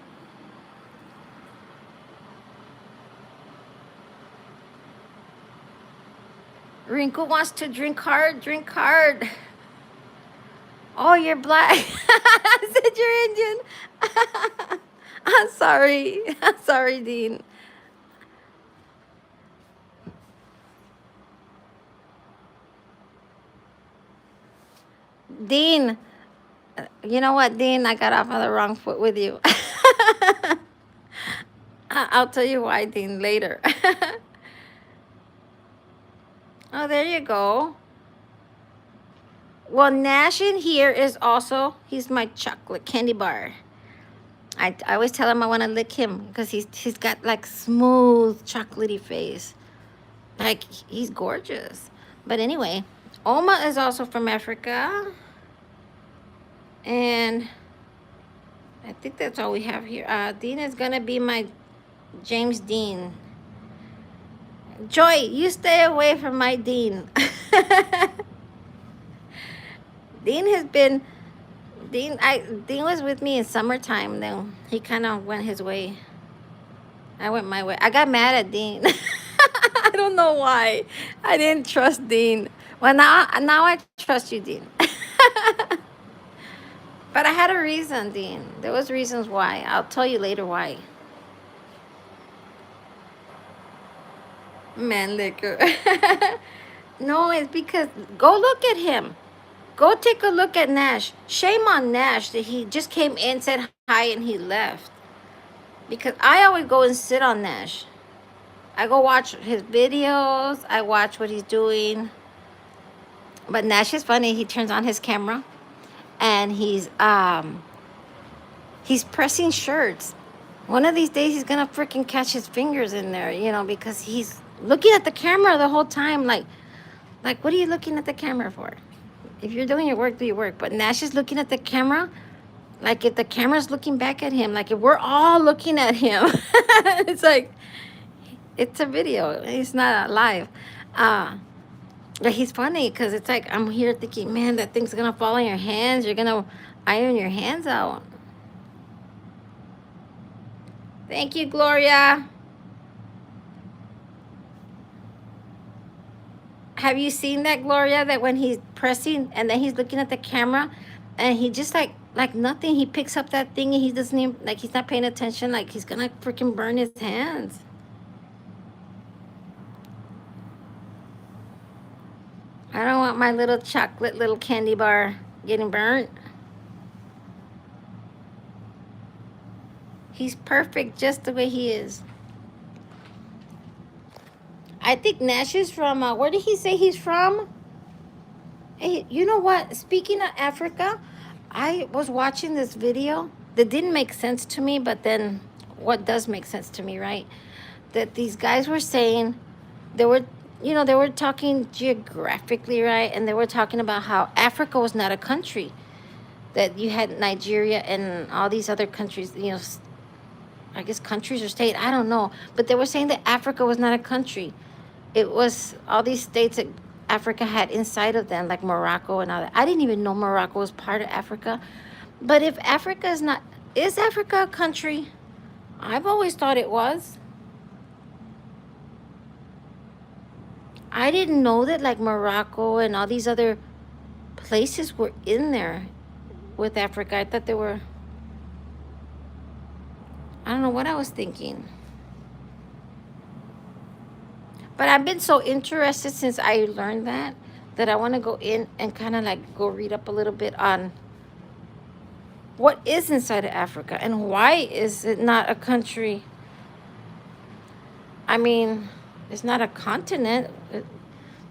Wrinkle wants to drink hard. Oh, you're black. I said you're Indian. I'm sorry. I'm sorry, Dean. Dean, you know what, Dean? I got off on the wrong foot with you. I'll tell you why, Dean, later. Oh, there you go. Well, Nash in here is also, he's my chocolate candy bar. I always tell him I want to lick him because he's got like smooth chocolatey face. Like, he's gorgeous. But anyway, Oma is also from Africa. And I think that's all we have here. Dean is going to be my James Dean. Joy, you stay away from my Dean. Dean was with me in summertime. Then he kind of went his way. I went my way. I got mad at Dean. I don't know why. I didn't trust Dean. Well, now I trust you, Dean. But I had a reason, Dean. There was reasons why. I'll tell you later why. Man liquor. No, it's because, go look at him. Go take a look at Nash. Shame on Nash that he just came in, said hi, and he left. Because I always go and sit on Nash. I go watch his videos. I watch what he's doing. But Nash is funny. He turns on his camera and he's pressing shirts. One of these days he's gonna freaking catch his fingers in there, you know, because he's looking at the camera the whole time. Like what are you looking at the camera for? If you're doing your work, do your work. But Nash is looking at the camera Like if the camera's looking back at him, like if we're all looking at him, it's like it's a video. It's not live. But he's funny because it's like I'm here thinking, man, that thing's gonna fall on your hands. You're gonna iron your hands out. Thank you, Gloria. Have you seen that, Gloria? That when he's pressing and then he's looking at the camera, and he just like nothing. He picks up that thing and he doesn't even like he's not paying attention. Like he's gonna freaking burn his hands. I don't want my little chocolate little candy bar getting burnt. He's perfect just the way he is. I think Nash is from, where did he say he's from? Hey, you know what? Speaking of Africa, I was watching this video that didn't make sense to me, but then what does make sense to me, right? That these guys were saying they were, they were talking geographically, right? And they were talking about how Africa was not a country. That you had Nigeria and all these other countries, I guess countries or state, I don't know. But they were saying that Africa was not a country. It was all these states that Africa had inside of them, like Morocco and all that. I didn't even know Morocco was part of Africa. But if Africa is Africa a country? I've always thought it was. I didn't know that like Morocco and all these other places were in there with Africa. I thought they were, I don't know what I was thinking. But I've been so interested since I learned that I want to go in and kind of like go read up a little bit on what is inside of Africa and why is it not a country. I mean, it's not a continent.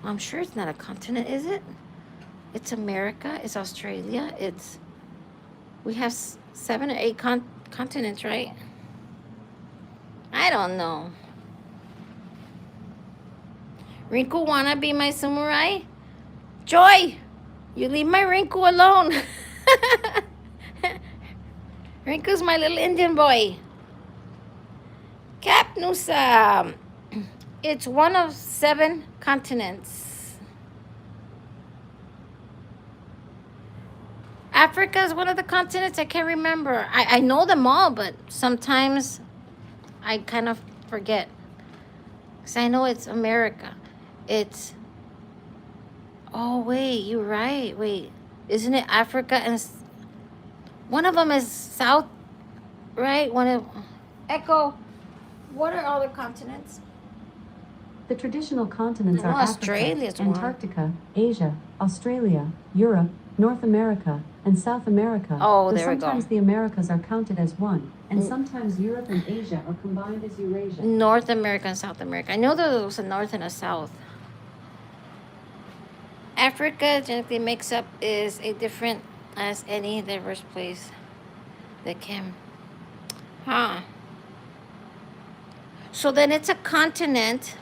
I'm sure it's not a continent, is it? It's America. It's Australia. We have 7 or 8 continents, right? I don't know. Rinku wanna be my samurai? Joy, you leave my Rinku alone. Rinku's my little Indian boy. Capnusa. It's one of 7 continents. Africa is one of the continents. I can't remember. I know them all, but sometimes I kind of forget. Because I know it's America. Oh, wait, you're right. Wait, isn't it Africa? And one of them is South, right? Echo, what are all the continents? The traditional continents are Australia's Africa, Antarctica, Asia, Australia, Europe, North America, and South America. Oh, there we go. Sometimes the Americas are counted as one, and sometimes Europe and Asia are combined as Eurasia. North America and South America. I know there was a North and a South. Africa genetically makes up is a different as any diverse place that can. So then it's a continent,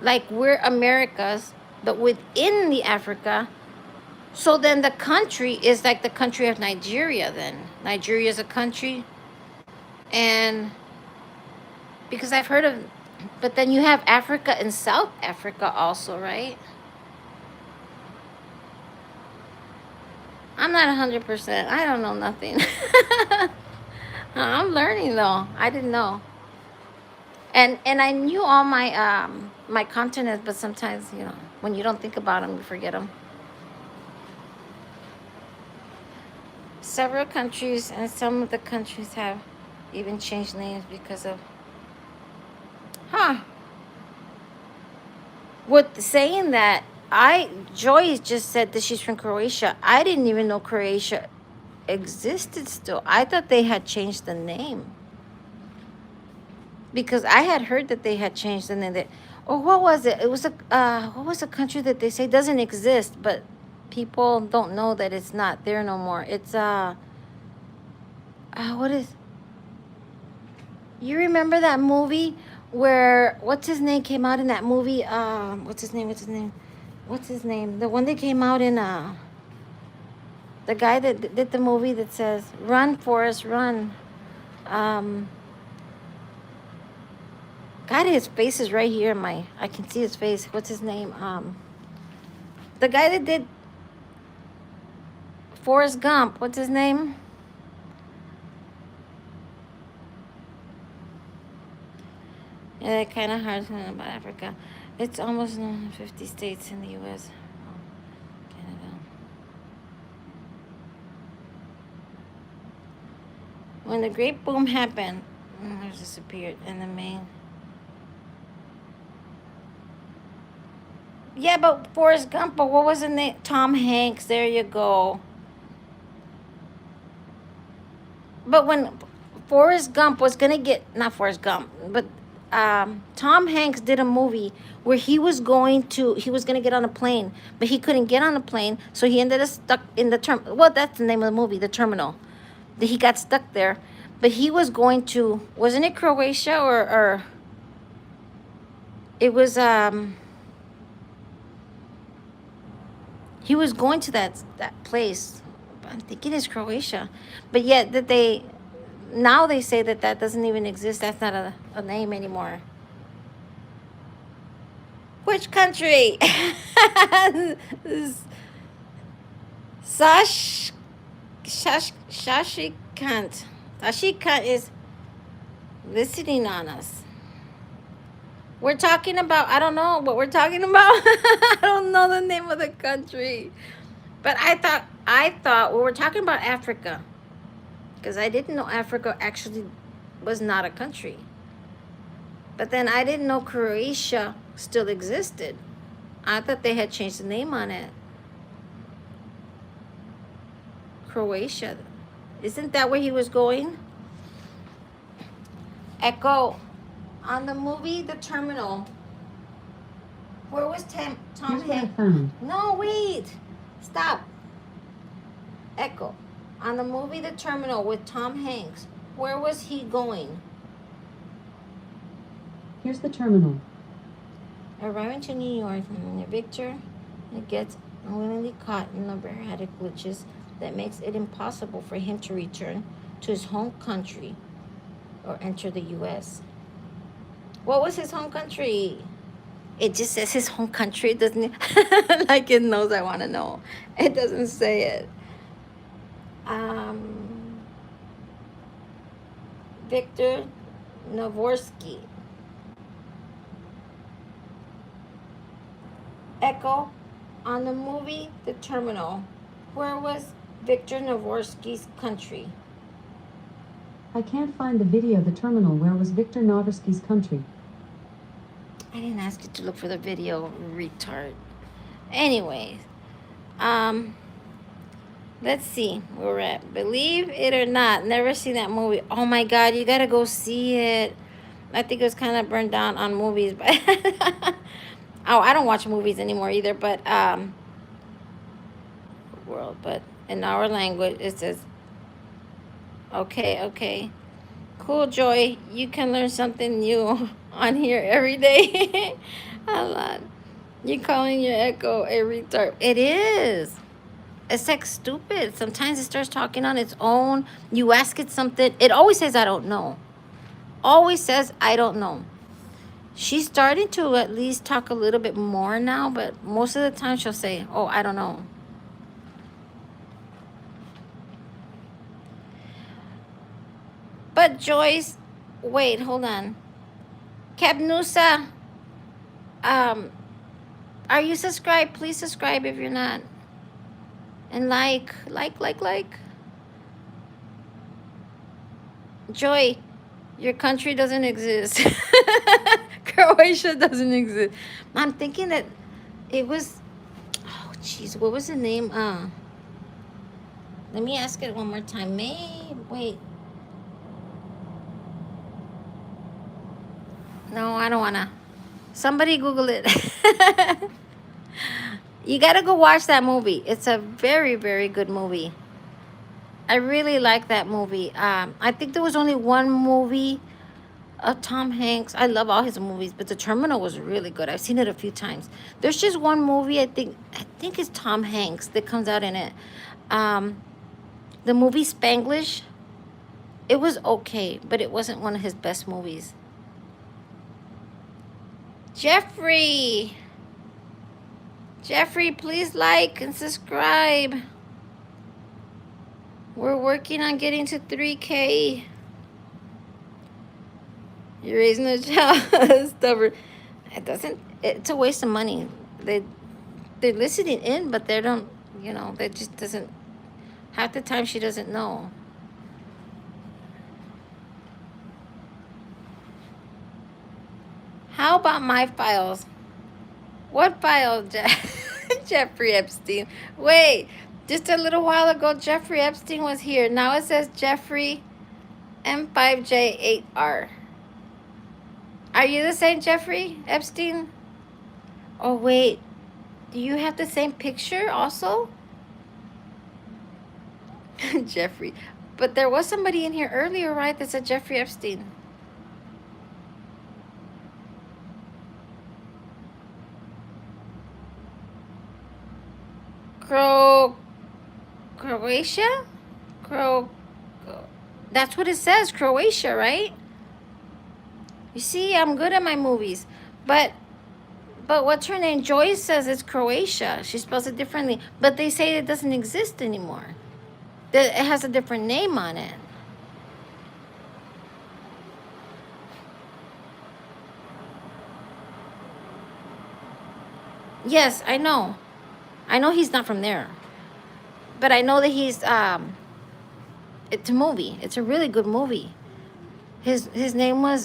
like we're Americas, but within the Africa. So then the country is like the country of Nigeria then. Nigeria is a country. And because I've heard of, but then you have Africa and South Africa also, right? I'm not 100%. I don't know nothing. I'm learning though. I didn't know. And I knew all my my continents, but sometimes, when you don't think about them, you forget them. Several countries, and some of the countries have even changed names because of, with saying that, Joy just said that she's from Croatia. I didn't even know Croatia existed still. I thought they had changed the name. Because I had heard that they had changed the name. What was it? It was what was a country that they say doesn't exist, but people don't know that it's not there no more. It's what is? You remember that movie where what's his name came out in that movie? What's his name? The one that came out in The guy that did the movie that says "Run, Forrest, run." Um, God, his face is right here. I can see his face. What's his name? The guy that did Forrest Gump. What's his name? Yeah, kind of hard to know about Africa. It's almost 50 states in the U.S. Oh, Canada. When the Great Boom happened, it disappeared in the main. Yeah, but Forrest Gump. But what was the name? Tom Hanks. There you go. But when Forrest Gump was gonna get, not Forrest Gump, but Tom Hanks did a movie where he was gonna get on a plane, but he couldn't get on a plane, so he ended up stuck in the well, that's the name of the movie, the terminal. That he got stuck there, but he was going to, wasn't it Croatia or it was he was going to that place. I'm thinking it's Croatia, but yet that now they say that doesn't even exist. That's not a name anymore. Which country? Shashikant. Shashikant is listening on us. We're talking about, I don't know what we're talking about. I don't know the name of the country. But I thought we were talking about Africa. Because I didn't know Africa actually was not a country. But then I didn't know Croatia still existed. I thought they had changed the name on it. Croatia. Isn't that where he was going? Echo. On the movie The Terminal. Where was Tom Hanks? No, wait. Stop. Echo. On the movie The Terminal with Tom Hanks, where was he going? Here's the terminal. Arriving to New York, Victor gets unwillingly caught in the bureaucratic glitches that makes it impossible for him to return to his home country or enter the U.S. What was his home country? It just says his home country, doesn't it? Like it knows I want to know. It doesn't say it. Victor Navorsky. Echo. On the movie The Terminal, where was Victor Navorsky's country? I can't find the video The Terminal. Where was Victor Navorsky's country? I didn't ask you to look for the video, retard. Anyways, let's see where we're at. Believe it or not, never seen that movie. Oh my God, you gotta go see it. I think it was kind of burned down on movies, but oh, I don't watch movies anymore either. But world, but in our language it says, okay, cool, Joy. You can learn something new on here every day. A lot. You calling your Echo a retard? It is. It's like stupid. Sometimes it starts talking on its own. You ask it something. It always says, I don't know. Always says, I don't know. She's starting to at least talk a little bit more now, but most of the time she'll say, oh, I don't know. But Joyce, wait, hold on. Cabnusa, are you subscribed? Please subscribe if you're not. And like. Joy, your country doesn't exist. Croatia doesn't exist. I'm thinking that it was, oh jeez, what was the name? Let me ask it one more time. Wait. No, I don't wanna. Somebody Google it. You gotta go watch that movie. It's a very, very good movie. I really like that movie. I think there was only one movie of Tom Hanks. I love all his movies, but The Terminal was really good. I've seen it a few times. There's just one movie I think it's Tom Hanks that comes out in it. The movie Spanglish, it was okay, but it wasn't one of his best movies. Jeffrey, please like and subscribe. We're working on getting to 3K. You're raising a child. Stubborn. It doesn't. It's a waste of money. They're listening in, but they don't. They just doesn't. Half the time she doesn't know. How about my files? What file, Jeffrey Epstein? Wait, just a little while ago, Jeffrey Epstein was here. Now it says Jeffrey M5J8R. Are you the same Jeffrey Epstein? Oh, wait. Do you have the same picture also? Jeffrey. But there was somebody in here earlier, right, that said Jeffrey Epstein. Croatia? That's what it says, Croatia, right? You see, I'm good at my movies. But what's her name? Joyce says it's Croatia. She spells it differently. But they say it doesn't exist anymore. That it has a different name on it. Yes, I know. I know he's not from there. But I know that he's it's a movie. It's a really good movie. His name was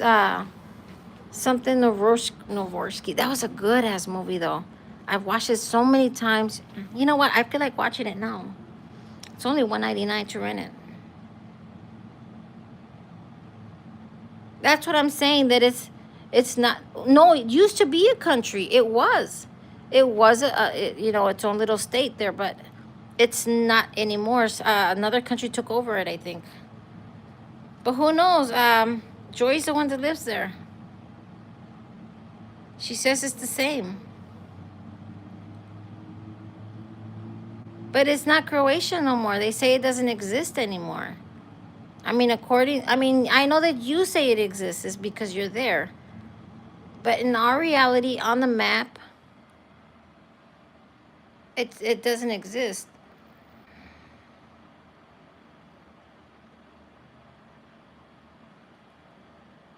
something Navorsky. That was a good ass movie though. I've watched it so many times. You know what? I feel like watching it now. It's only $1.99 to rent it. That's what I'm saying. That it's not. No, it used to be a country. It was its own little state there, but it's not anymore. Another country took over it, I think. But who knows? Joy's the one that lives there. She says it's the same. But it's not Croatia no more. They say it doesn't exist anymore. I mean, I know that you say it exists is because you're there. But in our reality, on the map, it doesn't exist.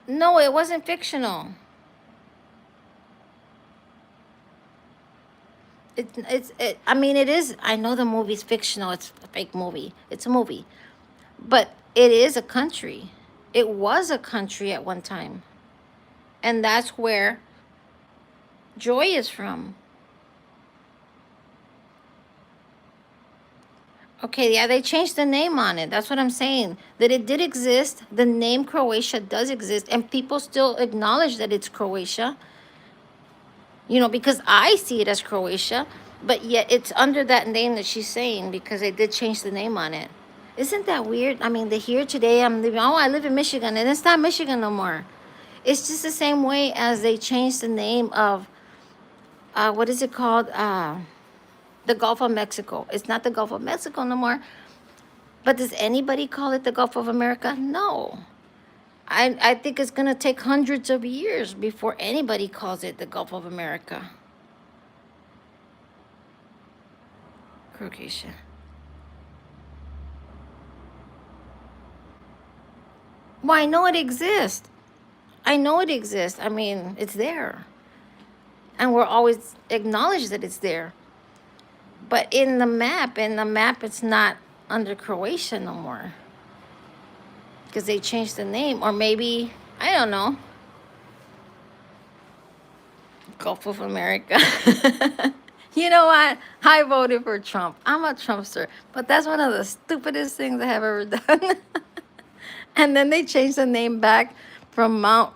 No, it wasn't fictional. I mean, it is. I know the movie's fictional. It's a fake movie. It's a movie. But it is a country. It was a country at one time. And that's where Joy is from. Okay, yeah, they changed the name on it. That's what I'm saying. That it did exist. The name Croatia does exist. And people still acknowledge that it's Croatia. Because I see it as Croatia. But yet it's under that name that she's saying because they did change the name on it. Isn't that weird? I mean, here today, I live in Michigan. And it's not Michigan no more. It's just the same way as they changed the name of, what is it called? The Gulf of Mexico. It's not the Gulf of Mexico no more. But does anybody call it the Gulf of America? No. I think it's going to take hundreds of years before anybody calls it the Gulf of America. Croatia. Well, I know it exists. I mean, it's there. And we're always acknowledged that it's there. But in the map, it's not under Croatia no more. Because they changed the name. Or maybe, I don't know. Gulf of America. You know what? I voted for Trump. I'm a Trumpster. But that's one of the stupidest things I have ever done. And then they changed the name back from Mount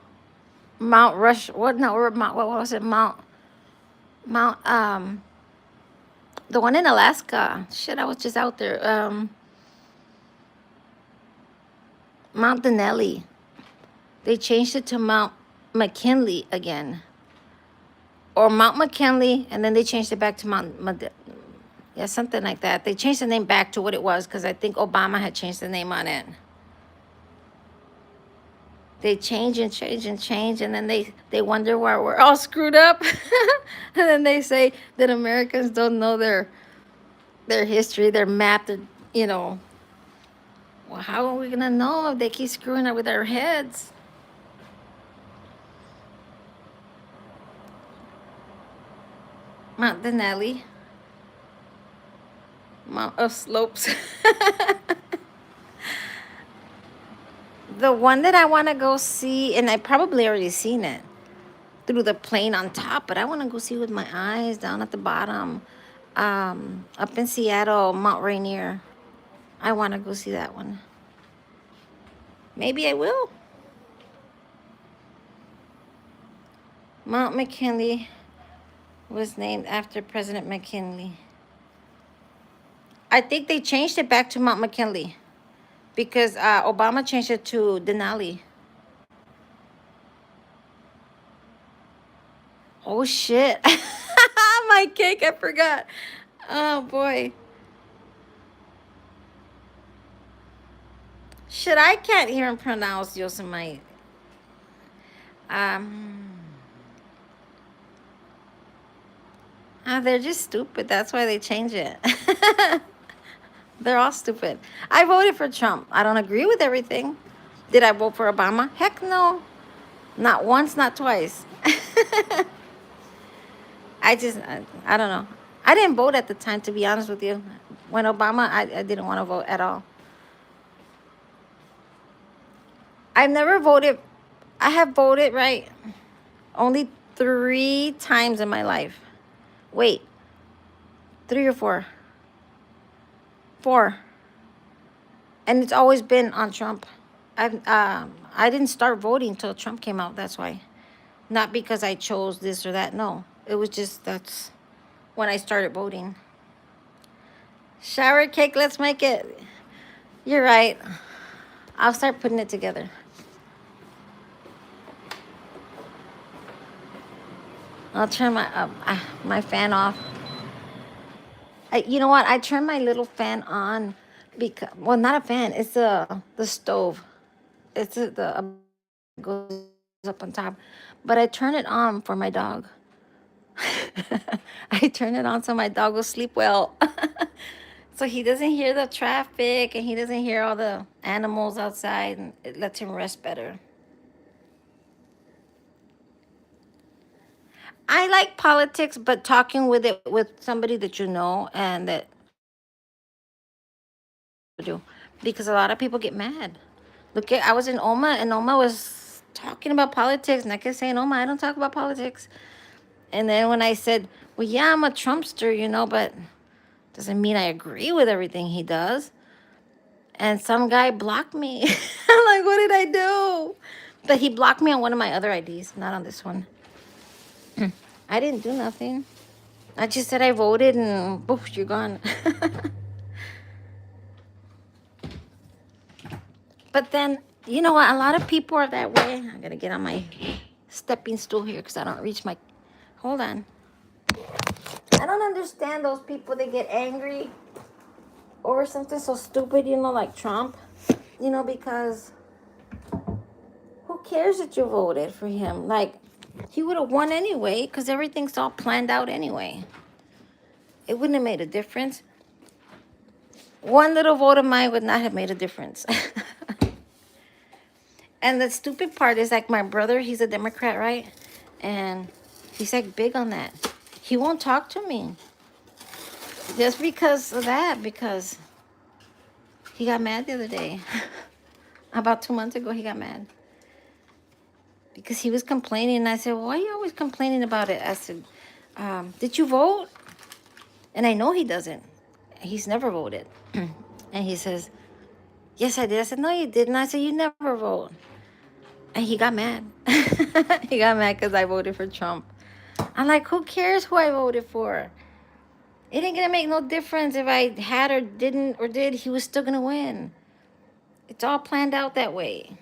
Rush. What was it? Mount, the one in Alaska. Shit, I was just out there. Mount Denali. They changed it to Mount McKinley again. Or Mount McKinley, and then they changed it back to Mount Yeah, something like that. They changed the name back to what it was because I think Obama had changed the name on it. They change and change and change, and then they wonder why we're all screwed up. And then they say that Americans don't know their history, their map, their, you know. Well, how are we gonna know if they keep screwing up with our heads? Mount Denali, Mount of Slopes. The one that I want to go see, and I probably already seen it through the plane on top, but I want to go see with my eyes down at the bottom, up in Seattle, Mount Rainier. I want to go see that one. Maybe I will. Mount McKinley was named after President McKinley. I think they changed it back to Mount McKinley because Obama changed it to Denali. Oh shit. My cake, I forgot. Oh boy. Shit, I can't hear him pronounce Yosemite. Um, they're just stupid. That's why they change it. They're all stupid. I voted for Trump. I don't agree with everything. Did I vote for Obama? Heck no. Not once, not twice. I don't know. I didn't vote at the time, to be honest with you. When Obama, I didn't want to vote at all. I've never voted. I have voted, right, only 3 times in my life. Wait, 3 or 4? 4. And it's always been on Trump. I didn't start voting until Trump came out. That's why. Not because I chose this or that. No, it was just that's when I started voting. Shower cake, let's make it. You're right. I'll start putting it together. I'll turn my fan off. You know what? I turned my little fan on because, well, not a fan. It's the stove. It's the goes up on top, but I turn it on for my dog. I turn it on so my dog will sleep well. So he doesn't hear the traffic and he doesn't hear all the animals outside, and it lets him rest better. I like politics, but talking with it with somebody that you know and that do, because a lot of people get mad. Look at, I was in Oma and Oma was talking about politics, and I kept saying, Oma, I don't talk about politics. And then when I said, well, yeah, I'm a Trumpster, but doesn't mean I agree with everything he does. And some guy blocked me. I'm like, what did I do? But he blocked me on one of my other IDs, not on this one. I didn't do nothing. I just said I voted and poof, you're gone. But then, you know what? A lot of people are that way. I'm going to get on my stepping stool here because I don't reach my... Hold on. I don't understand those people that get angry over something so stupid, like Trump. Because who cares that you voted for him? Like, he would have won anyway because everything's all planned out anyway. It wouldn't have made a difference. One little vote of mine would not have made a difference. And the stupid part is, like, my brother, he's a Democrat, right? And he's, like, big on that. He won't talk to me. Just because of that, because he got mad the other day. About 2 months ago, he got mad. Because he was complaining, and I said, well, why are you always complaining about it? I said, did you vote? And I know he doesn't. He's never voted. And he says, yes, I did. I said, no, you didn't. I said, you never vote. And he got mad. He got mad because I voted for Trump. I'm like, who cares who I voted for? It ain't going to make no difference if I had or didn't or did. He was still going to win. It's all planned out that way.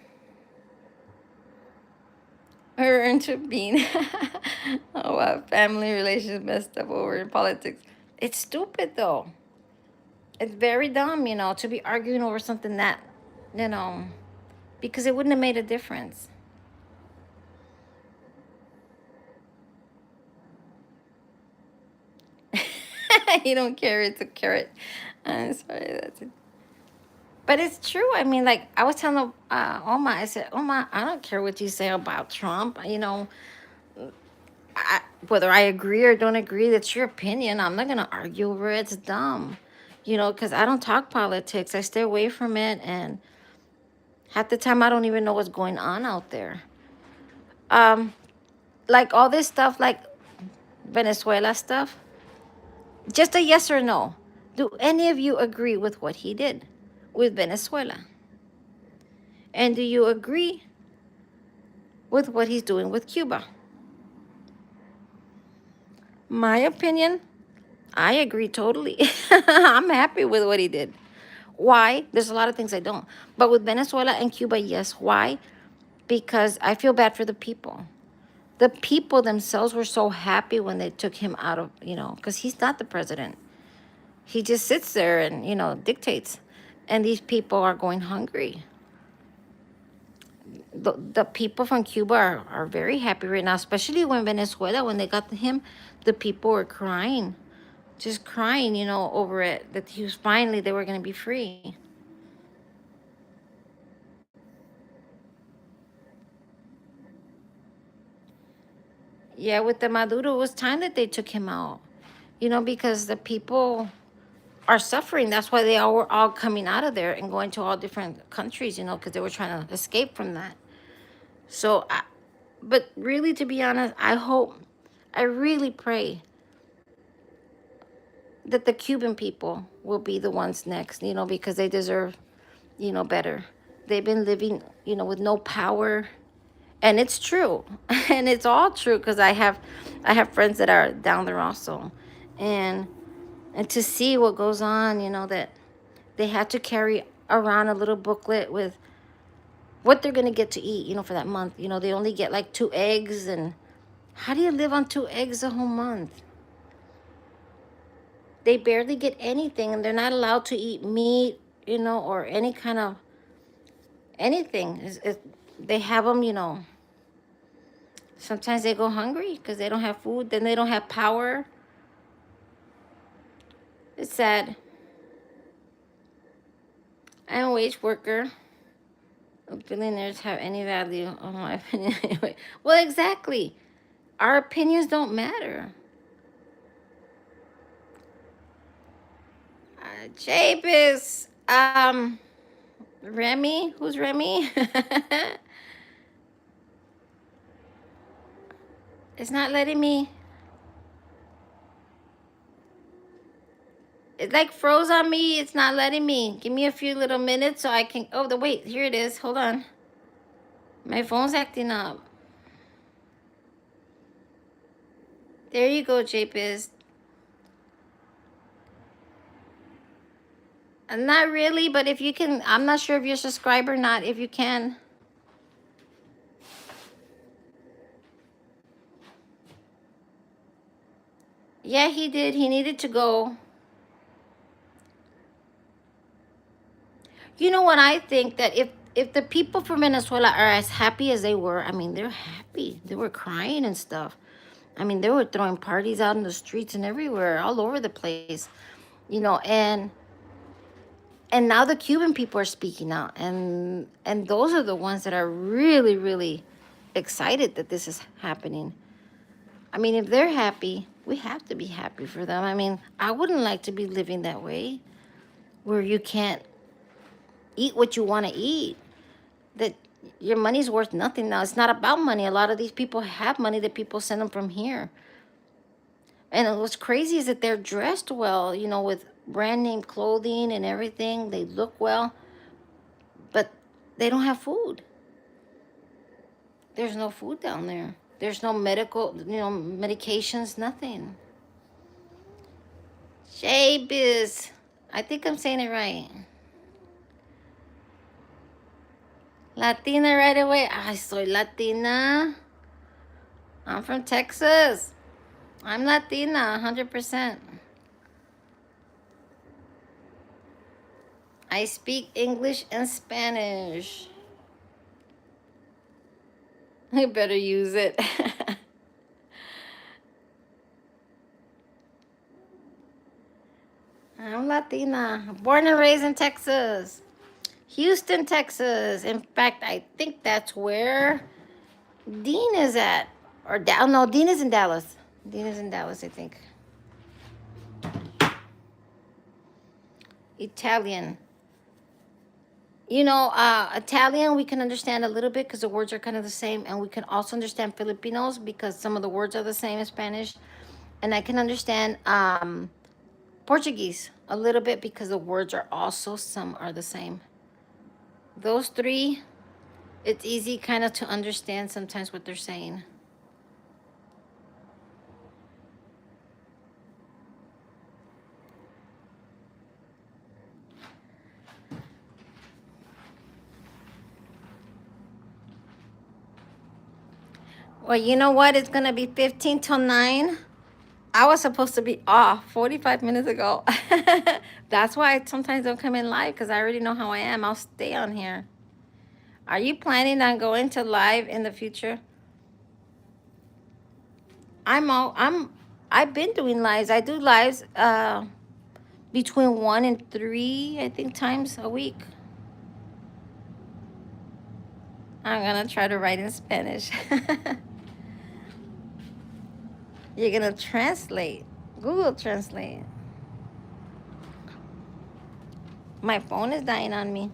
Or intervene. Oh, wow. Family relations messed up over in politics. It's stupid though. It's very dumb, to be arguing over something that, you know, because it wouldn't have made a difference. You don't care, it's a carrot. I'm sorry, that's it. But it's true. I mean, like I was telling Oma, I said, Oma, I don't care what you say about Trump. Whether I agree or don't agree, that's your opinion. I'm not gonna argue over it. It's dumb, because I don't talk politics. I stay away from it, and half the time I don't even know what's going on out there. Um, like all this stuff, like Venezuela stuff. Just a yes or no. Do any of you agree with what he did with Venezuela? And do you agree with what he's doing with Cuba? My opinion, I agree totally. I'm happy with what he did. Why? There's a lot of things I don't. But with Venezuela and Cuba, yes. Why? Because I feel bad for the people. The people themselves were so happy when they took him out of, because he's not the president. He just sits there and, dictates. And these people are going hungry. The people from Cuba are very happy right now, especially when Venezuela, when they got him, the people were crying, just crying, over it, that he was finally, they were going to be free. Yeah, with the Maduro, it was time that they took him out, because the people are suffering. That's why they all were all coming out of there and going to all different countries, because they were trying to escape from that. So, but really, to be honest, I really pray that the Cuban people will be the ones next, because they deserve, better. They've been living, with no power, and it's true, and it's all true because I have friends that are down there also, and to see what goes on, that they had to carry around a little booklet with what they're gonna get to eat, for that month. They only get like 2 eggs, and how do you live on 2 eggs a whole month? They barely get anything, and they're not allowed to eat meat, or any kind of anything. They have them, sometimes they go hungry because they don't have food, then they don't have power. It's sad. I'm a wage worker. Billionaires have any value? Oh, my opinion. Anyway. Well, exactly. Our opinions don't matter. Japes. Remy? Who's Remy? It's not letting me. It like froze on me. It's not letting me. Give me a few little minutes so I can. Oh, wait. Here it is. Hold on. My phone's acting up. There you go, Japes. Not really, but if you can, I'm not sure if you're a subscriber or not. If you can. Yeah, he did. He needed to go. You know what? I think that if the people from Venezuela are as happy as they were, I mean, they're happy. They were crying and stuff. I mean, they were throwing parties out in the streets and everywhere, all over the place, and now the Cuban people are speaking out, and those are the ones that are really, really excited that this is happening. I mean, if they're happy, we have to be happy for them. I mean, I wouldn't like to be living that way, where you can't eat what you want to eat, that your money's worth nothing now. It's not about money. A lot of these people have money that people send them from here. And what's crazy is that they're dressed well, with brand name clothing and everything. They look well, but they don't have food. There's no food down there. There's no medical, medications, nothing. Jabez. I think I'm saying it right. Latina right away. I soy Latina. I'm from Texas. I'm Latina, 100%. I speak English and Spanish. I better use it. I'm Latina, born and raised in Texas, Houston, Texas. In fact, I think that's where Dean is at. Or no, Dean is in Dallas. Dean is in Dallas, I think. Italian. You know, Italian we can understand a little bit because the words are kind of the same, and we can also understand Filipinos because some of the words are the same as Spanish, and I can understand Portuguese a little bit because the words are also some are the same. Those three, it's easy kind of to understand sometimes what they're saying. Well, you know what? It's gonna be 15 till 9. I was supposed to be off 45 minutes ago. That's why I sometimes don't come in live because I already know how I am. I'll stay on here. Are you planning on going to live in the future? I've been doing lives. I do lives between 1 and 3, I think, times a week. I'm gonna try to write in Spanish. You're gonna translate. Google Translate. My phone is dying on me.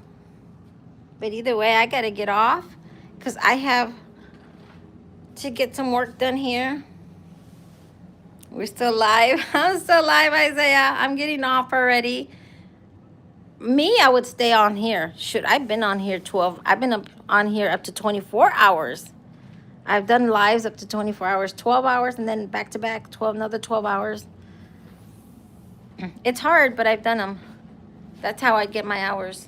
But either way, I gotta get off because I have to get some work done here. We're still live. I'm still live, Isaiah. I'm getting off already. Me, I would stay on here. Shoot, I've been on here 12. I've been on here up to 24 hours. I've done lives up to 24 hours, 12 hours, and then back to back, another 12 hours. It's hard, but I've done them. That's how I get my hours.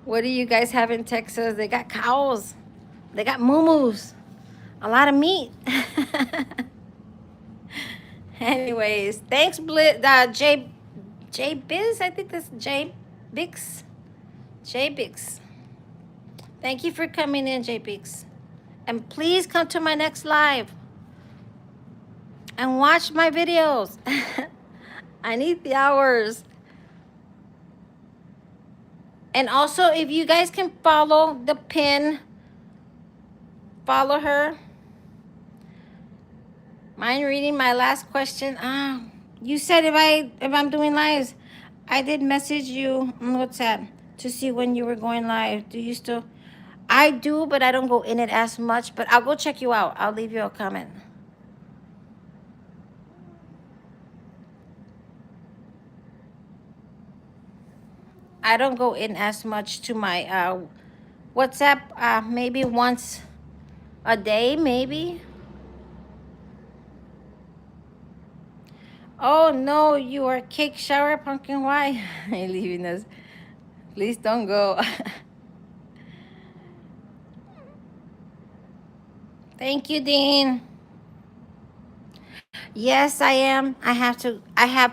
What do you guys have in Texas? They got cows. They got moo-moos. A lot of meat. Anyways, thanks, J Biz. I think that's J Bix. J Bix. Thank you for coming in, J Bix. And please come to my next live and watch my videos. I need the hours. And also, if you guys can follow the pin, follow her. Mind reading my last question? You said if I'm doing lives, I did message you on WhatsApp to see when you were going live. Do you still? I do, but I don't go in it as much. But I'll go check you out. I'll leave you a comment. I don't go in as much to my WhatsApp. Maybe once a day, maybe. Oh no, you are cake shower pumpkin. Why are you leaving us? Please don't go. Thank you, Dean. Yes, I am. I have,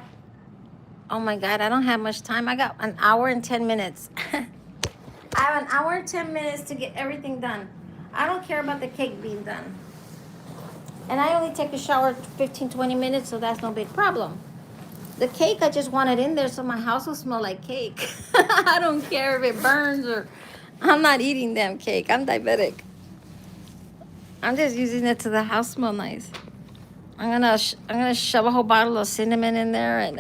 oh my God, I don't have much time. I got an hour and 10 minutes. I have an hour and 10 minutes to get everything done. I don't care about the cake being done. And I only take a shower 15, 20 minutes, so that's no big problem. The cake, I just want it in there so my house will smell like cake. I don't care if it burns or, I'm not eating damn cake. I'm diabetic. I'm just using it to the house smell nice. I'm gonna shove a whole bottle of cinnamon in there and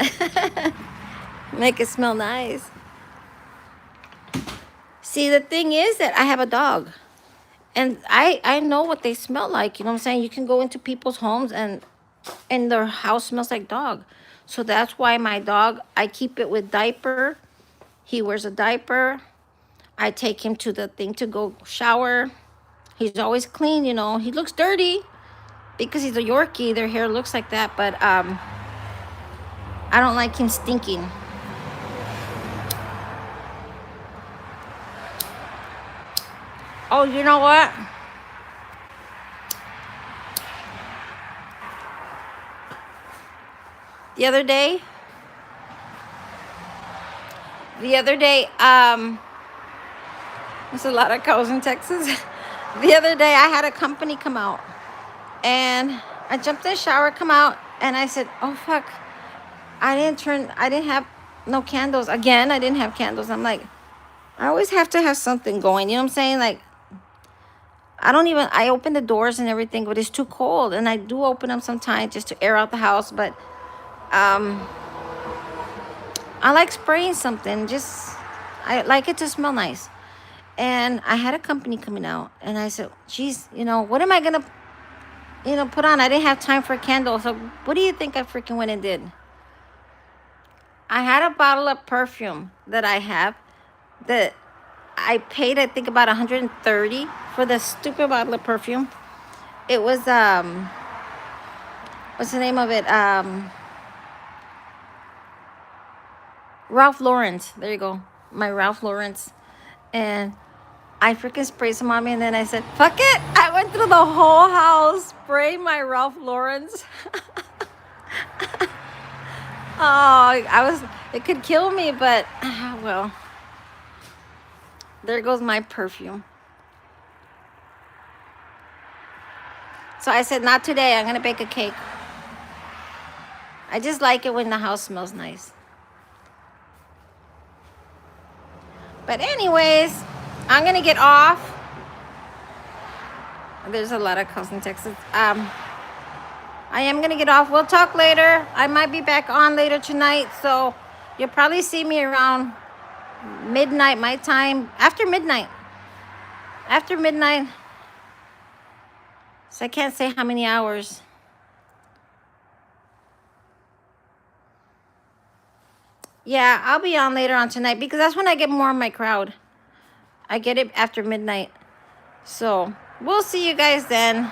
make it smell nice. See, the thing is that I have a dog. And I know what they smell like. You know what I'm saying? You can go into people's homes and their house smells like dog. So that's why my dog, I keep it with diaper. He wears a diaper. I take him to the thing to go shower. He's always clean, you know. He looks dirty because he's a Yorkie. Their hair looks like that. But I don't like him stinking. Oh, you know what? The other day, there's a lot of cows in Texas. The other day, I had a company come out, and I jumped in the shower, come out, and I said, "Oh fuck, I didn't have no candles again. I didn't have candles." I'm like, I always have to have something going. You know what I'm saying? Like, I open the doors and everything, but it's too cold, and I do open them sometimes just to air out the house. But um, I like spraying something. I like it to smell nice. And I had a company coming out, and I said, geez, what am I gonna, put on? I didn't have time for a candle. So what do you think I freaking went and did? I had a bottle of perfume that I have that I paid, I think, about 130 for the stupid bottle of perfume. It was what's the name of it? Ralph Lauren's. There you go. My Ralph Lauren's. And I freaking sprayed some on me, and then I said, fuck it. I went through the whole house, sprayed my Ralph Lauren's. It could kill me, but, well, there goes my perfume. So I said, not today. I'm going to bake a cake. I just like it when the house smells nice. But anyways, I'm going to get off. There's a lot of cows in Texas. I am going to get off. We'll talk later. I might be back on later tonight. So you'll probably see me around midnight my time. After midnight. So I can't say how many hours. Yeah, I'll be on later on tonight because that's when I get more of my crowd. I get it after midnight. So we'll see you guys then.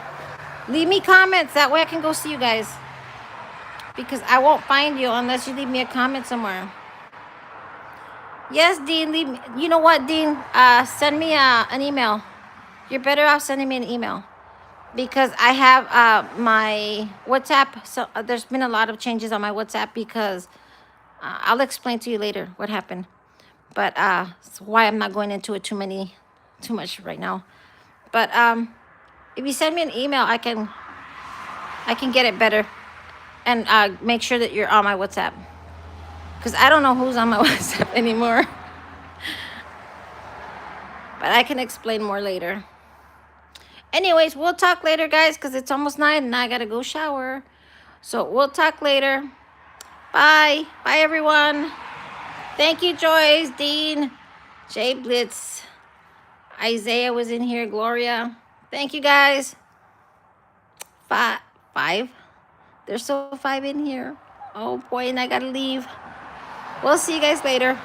Leave me comments. That way I can go see you guys. Because I won't find you unless you leave me a comment somewhere. Yes, Dean. You know what, Dean? Send me an email. You're better off sending me an email. Because I have my WhatsApp. So there's been a lot of changes on my WhatsApp because I'll explain to you later what happened. But that's why I'm not going into it too much right now. But if you send me an email, I can get it better and make sure that you're on my WhatsApp. Because I don't know who's on my WhatsApp anymore. But I can explain more later. Anyways, we'll talk later, guys, because it's almost 9 and I got to go shower. So we'll talk later. Bye. Bye, everyone. Thank you, Joyce, Dean, Jay Blitz, Isaiah was in here, Gloria. Thank you, guys. Five. There's still 5 in here. Oh, boy, and I got to leave. We'll see you guys later.